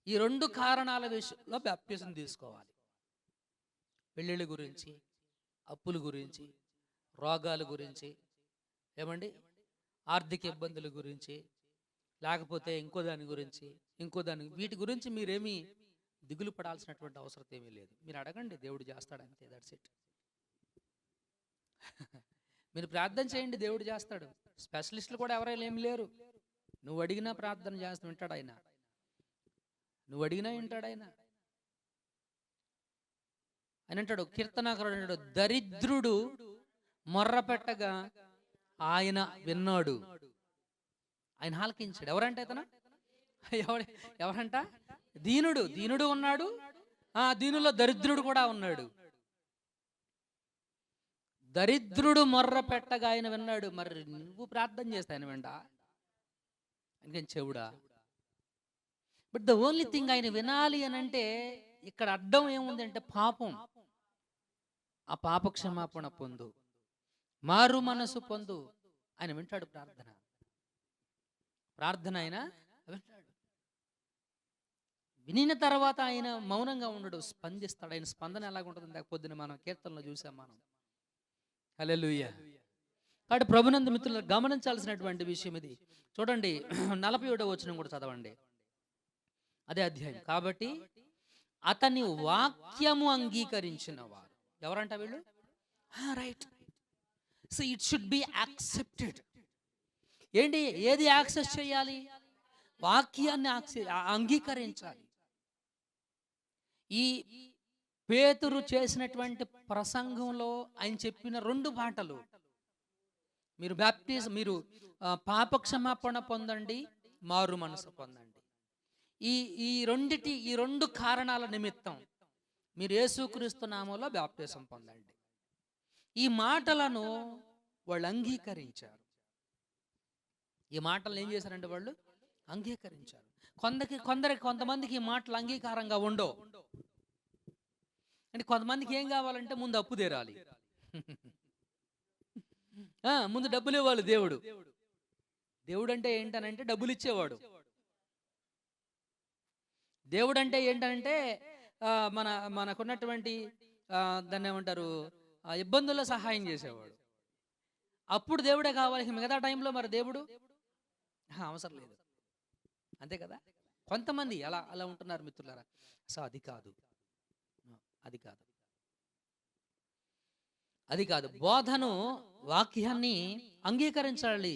ఈ రెండు కారణాల విషయంలో బాప్టిజం తీసుకోవాలి. పెళ్ళిళ్ళ గురించి, అప్పుల గురించి, రోగాల గురించి, ఏమండి ఆర్థిక ఇబ్బందుల గురించి, లేకపోతే ఇంకో దాని గురించి, వీటి గురించి మీరేమీ దిగులు పడాల్సినటువంటి అవసరం ఏమీ లేదు. మీరు అడగండి, దేవుడు చేస్తాడు, అంతే. That's it. మీరు ప్రార్థన చేయండి, దేవుడు చేస్తాడు. స్పెషలిస్టులు కూడా ఎవరైనా ఏమి లేరు. నువ్వు అడిగినా ప్రార్థన చేస్తూ వింటాడు ఆయన. నువ్వు అడిగినా వింటాడు ఆయన. ఆయన అంటాడు, కీర్తనాకారుడు అంటాడు, దరిద్రుడు మొర్ర పెట్టగా ఆయన విన్నాడు, ఆయన ఆలకించాడు. ఎవరంటే అతను? ఎవరంట? దీనుడు ఉన్నాడు, ఆ దీనులో దరిద్రుడు కూడా ఉన్నాడు. దరిద్రుడు మొర్ర పెట్టగా ఆయన విన్నాడు. మరి నువ్వు ప్రార్థన చేస్తే ఆయన వింటా? అందుకని చెవుడా? బట్ ద ఓన్లీ థింగ్, ఆయన వినాలి అని అంటే ఇక్కడ అడ్డం ఏముంది అంటే పాపం. ఆ పాప క్షమాపణ పొందు, మారు మనసు పొందు. ఆయన వింటాడు ప్రార్థన ఆయన వింటాడు. వినిన తర్వాత ఆయన మౌనంగా ఉండడు, స్పందిస్తాడు. ఆయన స్పందన ఎలాగుంటుంది? పొద్దున మనం కీర్తనలో చూసాం మనం. హల్లెలూయా. కాబట్టి ప్రభునందు మిత్రులు గమనించాల్సినటువంటి విషయం ఇది. చూడండి, 47వ వచనం కూడా చదవండి, అదే అధ్యాయం. కాబట్టి అతని వాక్యము అంగీకరించిన వారు ఎవరంట? వీళ్ళు. Right. So it should be accepted. ఏంటి? ఏది యాక్సెస్ చేయాలి? వాక్యాన్ని అంగీకరించాలి. ఈ పేతురు చేసినటువంటి ప్రసంగంలో ఆయన చెప్పిన 2 మాటలు, మీరు మీరు పాప క్షమాపణ పొందండి, మారు మనసు పొందండి. ఈ 2 కారణాల నిమిత్తం మీరు యేసుక్రీస్తు నామములో బాప్తిసం పొందండి. ఈ మాటలను వాళ్ళు అంగీకరించారు. ఈ మాటలను ఏం చేశారంటే వాళ్ళు అంగీకరించారు. కొంతమందికి ఈ మాటలు అంగీకారంగా ఉండవు. అంటే కొంతమందికి ఏం కావాలంటే ముందు అప్పు తీరాలి, ముందు డబ్బులు ఇవ్వాలి. దేవుడు అంటే ఏంటనంటే డబ్బులు ఇచ్చేవాడు. దేవుడు అంటే ఏంటంటే మనకున్నటువంటి దాన్ని ఏమంటారు, ఇబ్బందుల్లో సహాయం చేసేవాడు. అప్పుడు దేవుడే కావాలి. మిగతా టైంలో మరి దేవుడు అవసరం లేదు, అంతే కదా. కొంతమంది అలా ఉంటున్నారు మిత్రులారా. సో అది కాదు. బోధను, వాక్యాన్ని అంగీకరించాలి.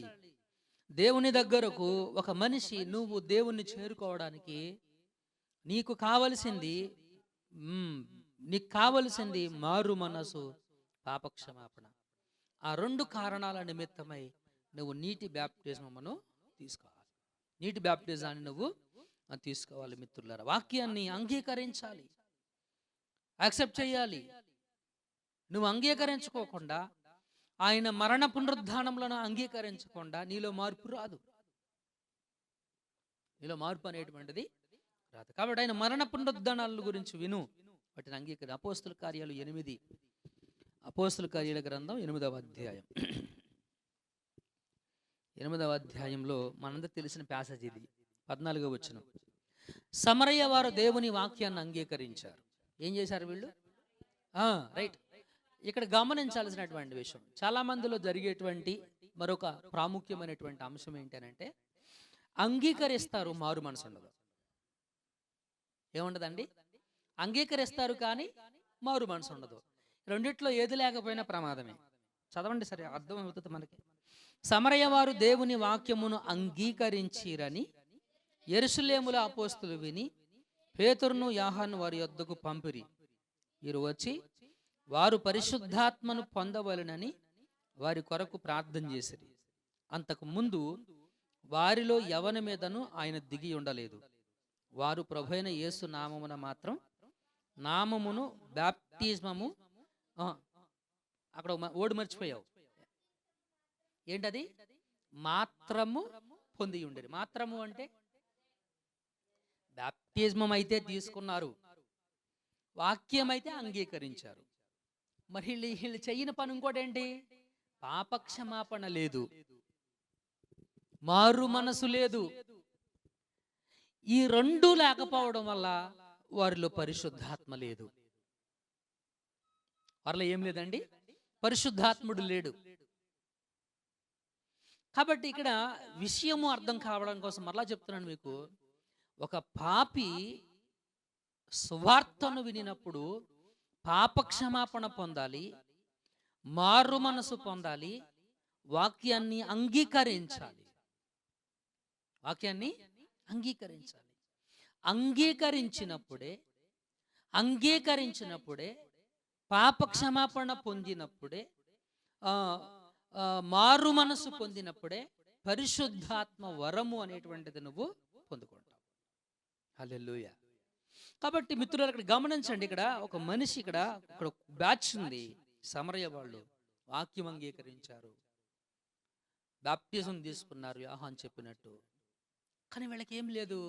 దేవుని దగ్గరకు ఒక మనిషి, నువ్వు దేవుణ్ణి చేరుకోవడానికి నీకు కావలసింది మారు మనసు, పాపక్షమాపణ. ఆ 2 కారణాల నిమిత్తమై నువ్వు నీటి బాప్టిజమును తీసుకోవాలి. నీటి బాప్టిజాన్ని నువ్వు తీసుకోవాలి మిత్రులారా. వాక్యాన్ని అంగీకరించాలి, యాక్సెప్ట్ చేయాలి. నువ్వు అంగీకరించుకోకుండా, ఆయన మరణ పునరుద్ధానంలో అంగీకరించకుండా నీలో మార్పు రాదు. నీలో మార్పు అనేటువంటిది రాదు. కాబట్టి ఆయన మరణ పునరుద్ధానాల గురించి విను, వాటిని అంగీకరి. అపోస్తుల కార్యాలు 8, అపోస్తుల కార్యాల గ్రంథం 8వ అధ్యాయం. 8వ అధ్యాయంలో మనందరికి తెలిసిన ప్యాసేజ్ ఇది. 14వ వచనం. సమరయ్య వారు దేవుని వాక్యాన్ని అంగీకరించారు. ఏం చేశారు వీళ్ళు? రైట్. ఇక్కడ గమనించాల్సినటువంటి విషయం, చాలా మందిలో జరిగేటువంటి మరొక ప్రాముఖ్యమైనటువంటి అంశం ఏంటంటే, అంగీకరిస్తారు, మారు మనసు ఉండదు. ఏముండదండి? అంగీకరిస్తారు కానీ మారు మనసు ఉండదు. రెండిట్లో ఏది లేకపోయినా ప్రమాదమే. చదవండి, సరే అర్థం అవుతుంది మనకి. సమరయ వారు దేవుని వాక్యమును అంగీకరించిరని యెరూషలేముల అపోస్తులు విని పేతురును యోహాను వారి యొద్దకు పంపిరి. వీరు వచ్చి వారు పరిశుద్ధాత్మను పొందవలెనని వారి కొరకు ప్రార్థన చేసిరి. అంతకు ముందు వారిలో ఎవని మీదను ఆయన దిగి ఉండలేదు. వారు ప్రభువైన యేసు నామమున మాత్రం నామమును బాప్టిజమము అక్కడ ఓడి మర్చిపోయావు, ఏంటది? మాత్రము పొంది ఉండేది. మాత్రము అంటే బాప్టిజమం అయితే తీసుకున్నారు, వాక్యం అయితే అంగీకరించారు. మరి వీళ్ళు చెయ్యని పని ఇంకోటి ఏంటి? పాపక్షమాపణ లేదు, మారు మనసు లేదు. ఈ రెండు లేకపోవడం వల్ల వారిలో పరిశుద్ధాత్మ లేదు. వారిలో ఏం లేదండి? పరిశుద్ధాత్ముడు లేడు. కాబట్టి ఇక్కడ విషయము అర్థం కావడం కోసం మరలా చెప్తున్నాను మీకు. ఒక పాపి సువార్తను వినినప్పుడు పాపక్షమాపణ పొందాలి, మారు మనసు పొందాలి, వాక్యాన్ని అంగీకరించాలి. వాక్యాన్ని అంగీకరించాలి. అంగీకరించినప్పుడే పాపక్షమాపణ పొందినప్పుడే మారు మనసు పొందినప్పుడే పరిశుద్ధాత్మ వరము అనేటువంటిది నువ్వు పొందుకుంటావు. హల్లెలూయా. కాబట్టి మిత్రులు ఇక్కడ గమనించండి, ఇక్కడ ఒక మనిషి ఇక్కడ బ్యాచ్ ఉంది. సమరయ వాళ్ళు వాక్యం అంగీకరించారు, బాప్టిజం తీసుకున్నారు యోహాను చెప్పినట్టు. కానీ వీళ్ళకి ఏం లేదు?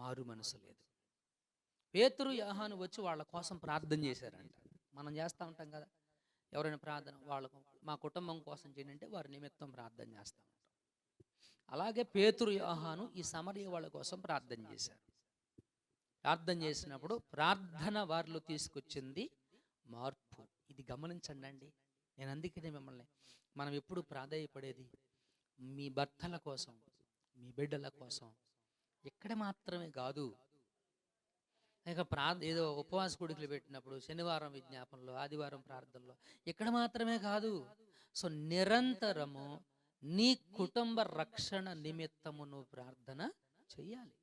మారు మనసు లేదు. పేతురు యోహాను వచ్చి వాళ్ళ కోసం ప్రార్థన చేశారంట. మనం చేస్తూ ఉంటాం కదా, ఎవరైనా ప్రార్థన వాళ్ళకు మా కుటుంబం కోసం చేయండి అంటే వారి నిమిత్తం ప్రార్థన చేస్తూ ఉంటాం. అలాగే పేతురు యోహాను ఈ సమరయ వాళ్ళ కోసం ప్రార్థన చేశారు. ప్రార్థన చేసినప్పుడు ప్రార్థన వారిలో తీసుకొచ్చింది మార్పు. ఇది గమనించండి అండి. నేను అందుకనే మిమ్మల్ని, మనం ఎప్పుడు ప్రాధేయపడేది మీ భర్తల కోసం, మీ బిడ్డల కోసం ఇక్కడ మాత్రమే కాదు. ఇక ఏదో ఉపవాస కొడుకులు పెట్టినప్పుడు, శనివారం విజ్ఞాపనలో, ఆదివారం ప్రార్థనలో ఇక్కడ మాత్రమే కాదు. సో నిరంతరము నీ కుటుంబ రక్షణ నిమిత్తము నువ్వు ప్రార్థన చెయ్యాలి.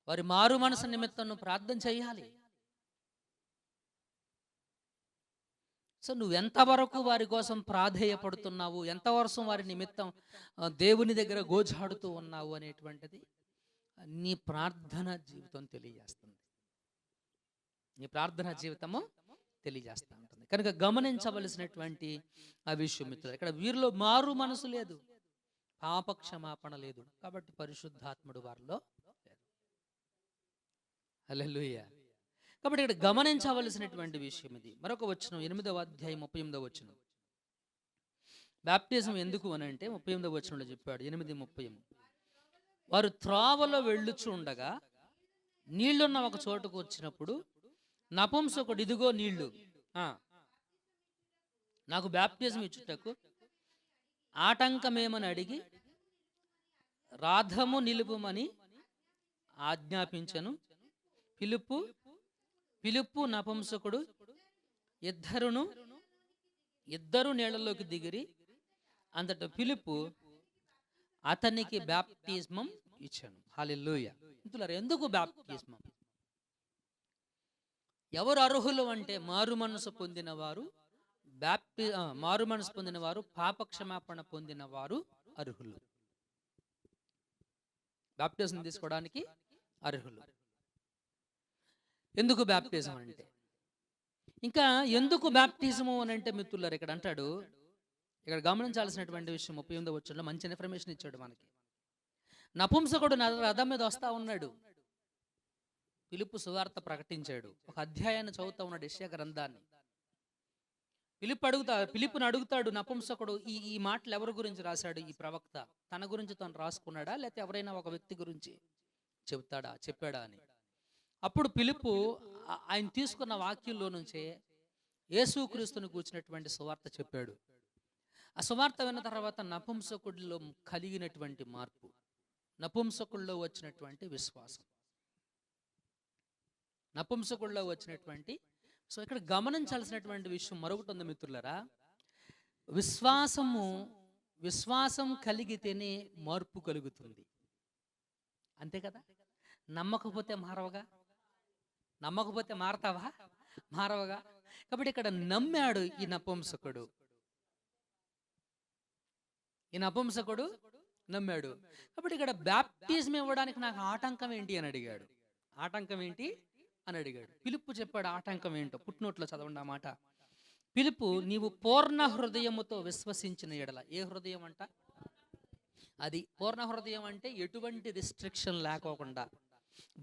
వారి మారు మనసు నిమిత్తం నువ్వు ప్రార్థన చెయ్యాలి. సో నువ్వు ఎంతవరకు వారి కోసం ప్రాధేయపడుతున్నావు, ఎంతవరకు వారి నిమిత్తం దేవుని దగ్గర గోజాడుతూ ఉన్నావు అనేటువంటిది నీ ప్రార్థన జీవితం తెలియజేస్తుంది. నీ ప్రార్థన జీవితము తెలియజేస్తూ ఉంటుంది. కనుక గమనించవలసినటువంటి ఆ విషయం మిత్రులు, ఇక్కడ వీరిలో మారు మనసు లేదు, పాపక్షమాపణ లేదు. కాబట్టి పరిశుద్ధాత్ముడు వారిలో లేదు. హల్లెలూయా. కాబట్టి ఇక్కడ గమనించవలసినటువంటి విషయం ఇది. మరొక వచనం 8వ అధ్యాయం 38వ వచనం. బాప్టిజం ఎందుకు అని అంటే 38వ వచనంలో చెప్పాడు. 8:30. వారు త్రోవలో వెళ్ళుచు ఉండగా నీళ్లున్న ఒక చోటుకు వచ్చినప్పుడు నపుంసకుడు, ఇదిగో నీళ్లు, నాకు బాప్టిజం ఇచ్చుటకు ఆటంకమేమని అడిగి రాధము నిలుపుమని ఆజ్ఞాపించను. ఫిలిప్పు నపుంసకుడు ఇద్దరు నీళ్లలోకి దిగిరి. అంతట ఫిలిప్పు అతనికి బాప్టిజమం ఇచ్చాను. హల్లెలూయా. ఎందుకు బాప్టిజమం? ఎవరు అర్హులు అంటే మారు మనసు పొందిన వారు, పాపక్షమాపణ పొందిన వారు అర్హులు, బాప్టిజం తీసుకోవడానికి అర్హులు. ఎందుకు బాప్టిజం అంటే, ఇంకా ఎందుకు బాప్టిజము అని అంటే మిత్రులారు ఇక్కడ అంటాడు, ఇక్కడ గమనించాల్సినటువంటి విషయం 38వ వచనంలో మంచి ఇన్ఫర్మేషన్ ఇచ్చాడు మనకి. నపుంసకుడు రథం మీద వస్తా ఉన్నాడు. ఫిలిప్పు సువార్త ప్రకటించాడు. ఒక అధ్యాయాన్ని చదువుతా ఉన్నాడు, యెషయా గ్రంథాన్ని. ఫిలిప్పును అడుగుతాడు నపుంసకుడు, ఈ మాటలు ఎవరి గురించి రాశాడు ఈ ప్రవక్త? తన గురించి తను రాసుకున్నాడా, లేకపోతే ఎవరైనా ఒక వ్యక్తి గురించి చెప్పాడా అని. అప్పుడు ఫిలిప్పు ఆయన తీసుకున్న వాక్యంలో నుంచే యేసుక్రీస్తుని కూర్చున్నటువంటి సువార్త చెప్పాడు. ఆ సువార్త విన్న తర్వాత నపుంసకుడిలో కలిగినటువంటి మార్పు, నపుంసకుల్లో వచ్చినటువంటి విశ్వాసం, నపుంసకుల్లో వచ్చినటువంటి. సో ఇక్కడ గమనించాల్సినటువంటి విషయం మరొకటి ఉంది మిత్రులారా. విశ్వాసం కలిగితేనే మార్పు కలుగుతుంది. అంతే కదా? నమ్మకపోతే మారవగా? నమ్మకపోతే మారతావా? మారవగా? కాబట్టి ఇక్కడ నమ్మాడు ఈ నపుంసకుడు నమ్మాడు. కాబట్టి ఇక్కడ బ్యాప్టిజం ఇవ్వడానికి నాకు ఆటంకం ఏంటి అని అడిగాడు. ఫిలిప్పు చెప్పాడు ఆటంకం ఏంటో. పుట్టినోట్లో చదవండి ఆ మాట. ఫిలిప్పు, నీవు పూర్ణ హృదయముతో విశ్వసించిన ఎడల. ఏ హృదయం అంట? అది పూర్ణ హృదయం అంటే ఎటువంటి రిస్ట్రిక్షన్ లేకోకుండా,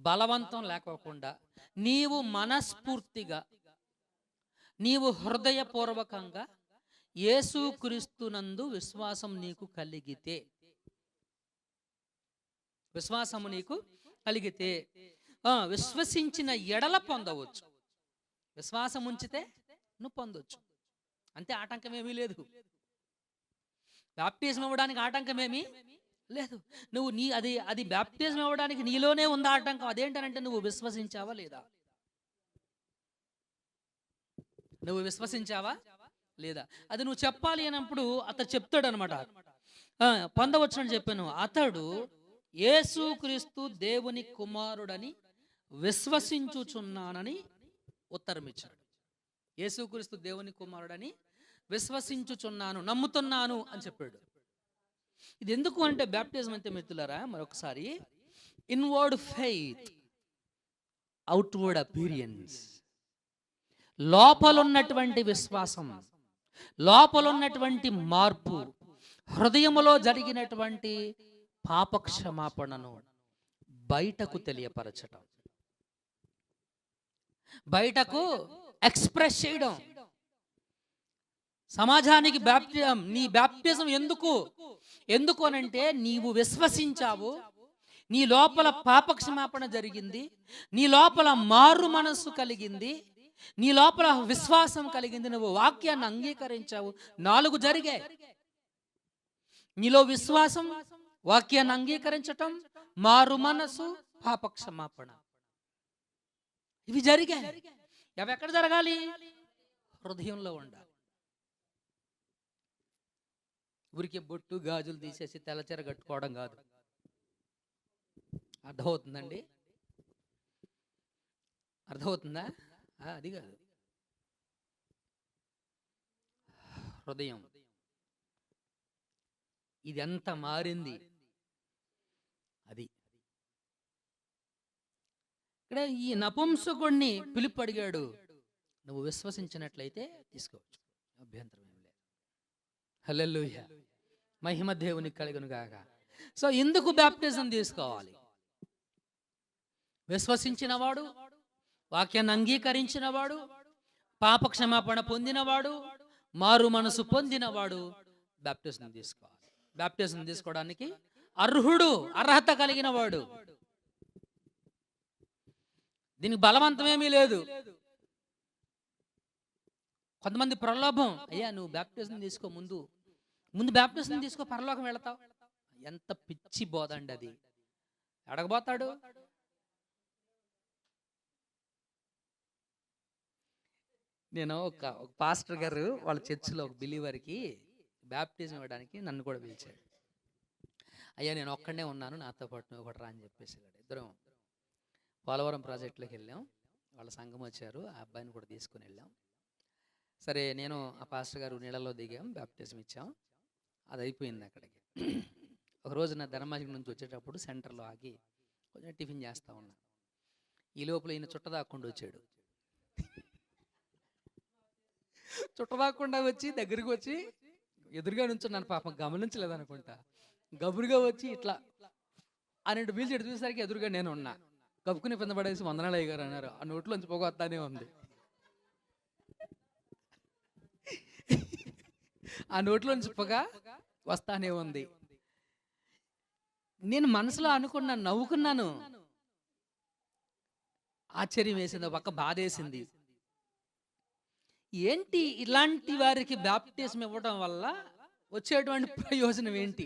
బలవంతం లేకోకుండా, నీవు మనస్ఫూర్తిగా, నీవు హృదయపూర్వకంగా యేసుక్రీస్తునందు విశ్వాసము నీకు కలిగితే విశ్వసించిన ఎడల పొందవచ్చు. విశ్వాసం ఉంచితే నువ్వు పొందొచ్చు. అంతే, ఆటంకం ఏమీ లేదు. బ్యాప్టిజం ఇవ్వడానికి ఆటంకం ఏమీ లేదు. నువ్వు అది బ్యాప్టిజం ఇవ్వడానికి నీలోనే ఉంది ఆటంకం. అదేంటనంటే నువ్వు విశ్వసించావా లేదా? అది నువ్వు చెప్పాలి అన్నప్పుడు అతడు చెప్తాడు అనమాట. పొందవచ్చు అని చెప్పాను. అతడు యేసుక్రీస్తు దేవుని కుమారుడని విశ్వసించుచున్నానని ఉత్తరం ఇచ్చాడు. యేసుక్రీస్తు దేవుని కుమారుడని విశ్వసించుచున్నాను, నమ్ముతున్నాను అని చెప్పాడు. ఇది ఎందుకు అంటే బ్యాప్టిజం అంటే మిత్రులారా, మరొకసారి, ఇన్వర్డ్ ఫెయిత్, అవుట్వర్డ్ అపీరియన్స్. లోపలున్నటువంటి విశ్వాసం, లోపలున్నటువంటి మార్పు, హృదయములో జరిగినటువంటి పాపక్షమాపణను బయటకు తెలియపరచటం, బయటకు ఎక్స్ప్రెస్ చేయడం. సమాజానికి నీ బ్యాప్టిజం ఎందుకు అనంటే నీవు విశ్వసించావు, నీ లోపల పాపక్షమాపణ జరిగింది, నీ లోపల మారు మనస్సు కలిగింది, నీ లోపల విశ్వాసం కలిగింది, నువ్వు వాక్యాన్ని అంగీకరించావు. 4 జరిగాయి. నీలో విశ్వాసం, వాక్యాన్ని అంగీకరించటం, మారు మనసు, పాపక్షమాపణ. ఇవి జరిగాయి. అవి ఎక్కడ జరగాలి? హృదయంలో ఉండాలి. ఊరికే బొట్టు గాజులు తీసేసి తెల్లచీర కట్టుకోవడం కాదు. అర్థమవుతుందండి? అర్థమవుతుందా? అది కాదు. హృదయం ఇది ఎంత మారింది. అది ఇక్కడ ఈ నపుంసకుడిని పిలుపు అడిగాడు. నువ్వు విశ్వసించినట్లయితే తీసుకోవచ్చు, అభ్యంతరం ఏం లేదు. హల్లెలూయా, మహిమ దేవునికి కలుగును గాక. సో ఎందుకు బ్యాప్టిజం తీసుకోవాలి? విశ్వసించినవాడు, వాక్యాన్ని అంగీకరించినవాడు, పాపక్షమాపణ పొందినవాడు, మారు మనసు పొందినవాడు బ్యాప్టిజం తీసుకోవాలి. బ్యాప్టిజం తీసుకోవడానికి అర్హత కలిగిన వాడు. దీనికి బలవంతమేమీ లేదు. కొంతమంది ప్రలోభం, అయ్యా నువ్వు బ్యాప్టిజం తీసుకో, ముందు బ్యాప్టిజం తీసుకో, పరలోకం వెళతావు. ఎంత పిచ్చి బోధండి అది. అడగబోతాడు. నేను ఒక పాస్టర్ గారు వాళ్ళ చర్చిలో ఒక బిలీవర్కి బ్యాప్టిజం ఇవ్వడానికి నన్ను కూడా పిలిచాడు. అయ్యా నేను ఒక్కడే ఉన్నాను, నాతో పాటు నువ్వు కూడా రా అని చెప్పేసి ఇద్దరం పోలవరం ప్రాజెక్టులోకి వెళ్ళాం. వాళ్ళ సంఘం వచ్చారు, ఆ అబ్బాయిని కూడా తీసుకుని వెళ్ళాం. సరే, నేను ఆ పాస్టర్ గారు నీళ్ళలో దిగాం, బ్యాప్టిజం ఇచ్చాం. అది అయిపోయింది. అక్కడికి ఒకరోజు నా ధర్మాజం నుంచి వచ్చేటప్పుడు సెంటర్లో ఆగి కొంచెం టిఫిన్ చేస్తూ ఉన్నా. ఈ లోపల ఈయన చుట్టదాక్కుండా వచ్చాడు. చుట్టదాక్కుండా వచ్చి దగ్గరికి వచ్చి ఎదురుగా నుంచున్నాను. పాపం గమనించలేదనుకుంటా. గబురుగా వచ్చి ఇట్లా అనేటు వీల్ చెట్టు చూసేసరికి ఎదురుగా నేను ఉన్నా. కప్పుకుని కింద పడేసి వందనాలు అయ్యారు అన్నారు. ఆ నోట్లోంచి పొగ వస్తానే ఉంది. ఆ నోట్లోంచి పొగ వస్తానే ఉంది. నేను మనసులో అనుకున్నాను, నవ్వుకున్నాను. ఆశ్చర్యం వేసింది, ఒక బాధ వేసింది. ఏంటి ఇలాంటి వారికి బ్యాప్టిజం ఇవ్వడం వల్ల వచ్చేటువంటి ప్రయోజనం ఏంటి?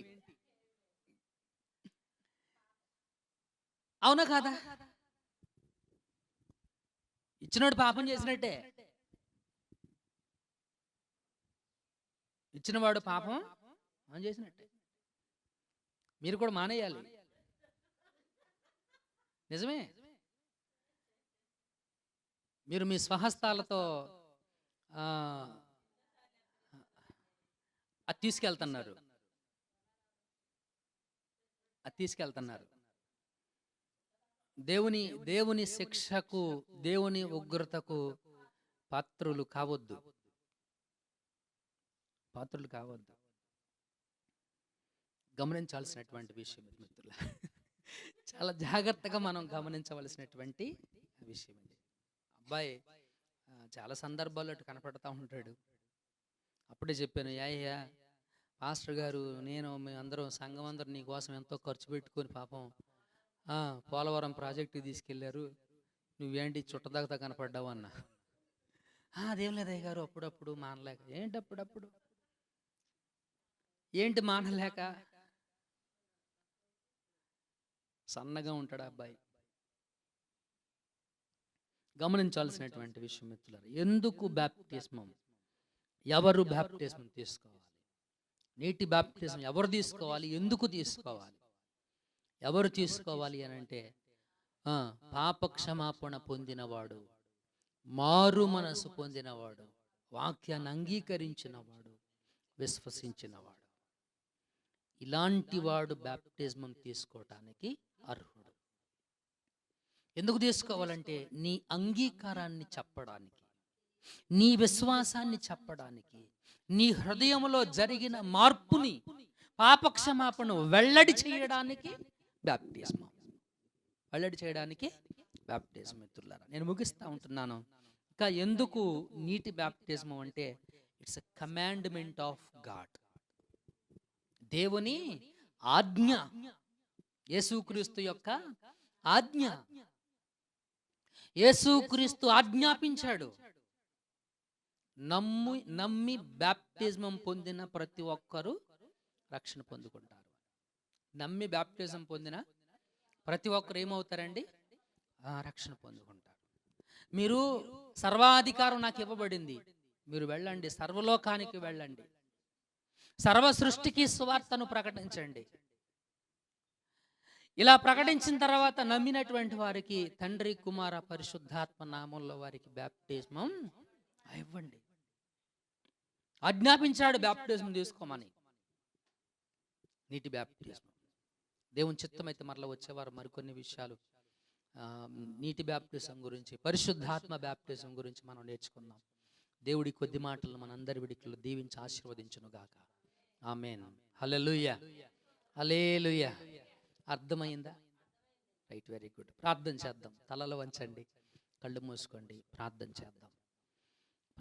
అవునా కాదా? ఇచ్చినోడు పాపం చేసినట్టే. ఇచ్చినవాడు పాపం మనం చేసినట్టే. మీరు కూడా మానేయాలి. నిజమే. మీరు మీ స్వహస్తాలతో అది తీసుకెళ్తున్నారు. దేవుని శిక్షకు, దేవుని ఉగ్రతకు పాత్రులు కావద్దు. గమనించాల్సినటువంటి విషయం మిత్రుల, చాలా జాగ్రత్తగా మనం గమనించవలసినటువంటి విషయం ఇది. అబ్బాయి చాలా సందర్భాల్లో కనపడతా ఉంటాడు. అప్పుడే చెప్పాను, అయ్యా పాస్టర్ గారు, నేను మేమందరం సంఘం అందరం నీ కోసం ఎంతో ఖర్చు పెట్టుకొని పాపం పోలవరం ప్రాజెక్టుకి తీసుకెళ్లారు, నువ్వేంటి చుట్టదాకా కనపడ్డావు అన్న. అదేం లేదు అయ్య గారు, అప్పుడప్పుడు మానలేక. ఏంటి మానలేక? సన్నగా ఉంటాడు అబ్బాయి. గమనించాల్సినటువంటి విషయం మిత్రులారా, ఎందుకు బాప్టిజం, ఎవరు బాప్టిజం తీసుకోవాలి, నీటి బాప్టిజం ఎవరు తీసుకోవాలి, ఎందుకు తీసుకోవాలి, ఎవరు తీసుకోవాలి అని అంటే పాప క్షమాపణ పొందినవాడు, మారు మనసు పొందినవాడు, వాక్యాన్ని అంగీకరించినవాడు, విశ్వసించినవాడు, ఇలాంటి వాడు బాప్టిజం తీసుకోవటానికి అర్హుడు. ఎందుకు తీసుకోవాలంటే నీ అంగీకారాన్ని చెప్పడానికి, నీ విశ్వాసాన్ని చెప్పడానికి, నీ హృదయంలో జరిగిన మార్పుని, పాపక్షమాపణ వెల్లడి చేయడానికి బాప్టిజం. మిత్రులారా, నేను ముగిస్తా ఉంటున్నాను. ఇంకా ఎందుకు నీటి బాప్టిజం అంటే, it's a commandment of God. దేవుని ఆజ్ఞ, యేసుక్రీస్తు యొక్క ఆజ్ఞ. యేసుక్రీస్తు ఆజ్ఞాపించాడు. నమ్మి బాప్టిజం పొందిన ప్రతి ఒక్కరూ రక్షణ పొందుకుంటారు. నమ్మి బాప్టిజం పొందిన ప్రతి ఒక్కరు ఏమవుతారండి? రక్షణ పొందుకుంటారు. మీరు సర్వాధికారం నాకు ఇవ్వబడింది, మీరు వెళ్ళండి, సర్వలోకానికి వెళ్ళండి, సర్వ సృష్టికి సువార్తను ప్రకటించండి. ఇలా ప్రకటించిన తర్వాత నమ్మినటువంటి వారికి తండ్రి, కుమార, పరిశుద్ధాత్మ నామంలో వారికి బాప్టిజం ఇవ్వండి. ఆజ్ఞాపించాడు బాప్టిజం తీసుకోమని, నీటి బాప్టిజం. దేవుని చిత్తమైతే మరలా వచ్చేవారు మరికొన్ని విషయాలు నీటి బాప్టిజం గురించి, పరిశుద్ధాత్మ బాప్టిజం గురించి మనం నేర్చుకుందాం. దేవుడి కొద్ది మాటలు మనందరి విడికిలో దీవించి ఆశీర్వదించును గాక. ఆమేన్. హల్లెలూయా, హల్లెలూయా. అర్థమైందా? Right, very good. ప్రార్థన చేద్దాం. తలలో వంచండి, కళ్ళు మూసుకోండి, ప్రార్థన చేద్దాం.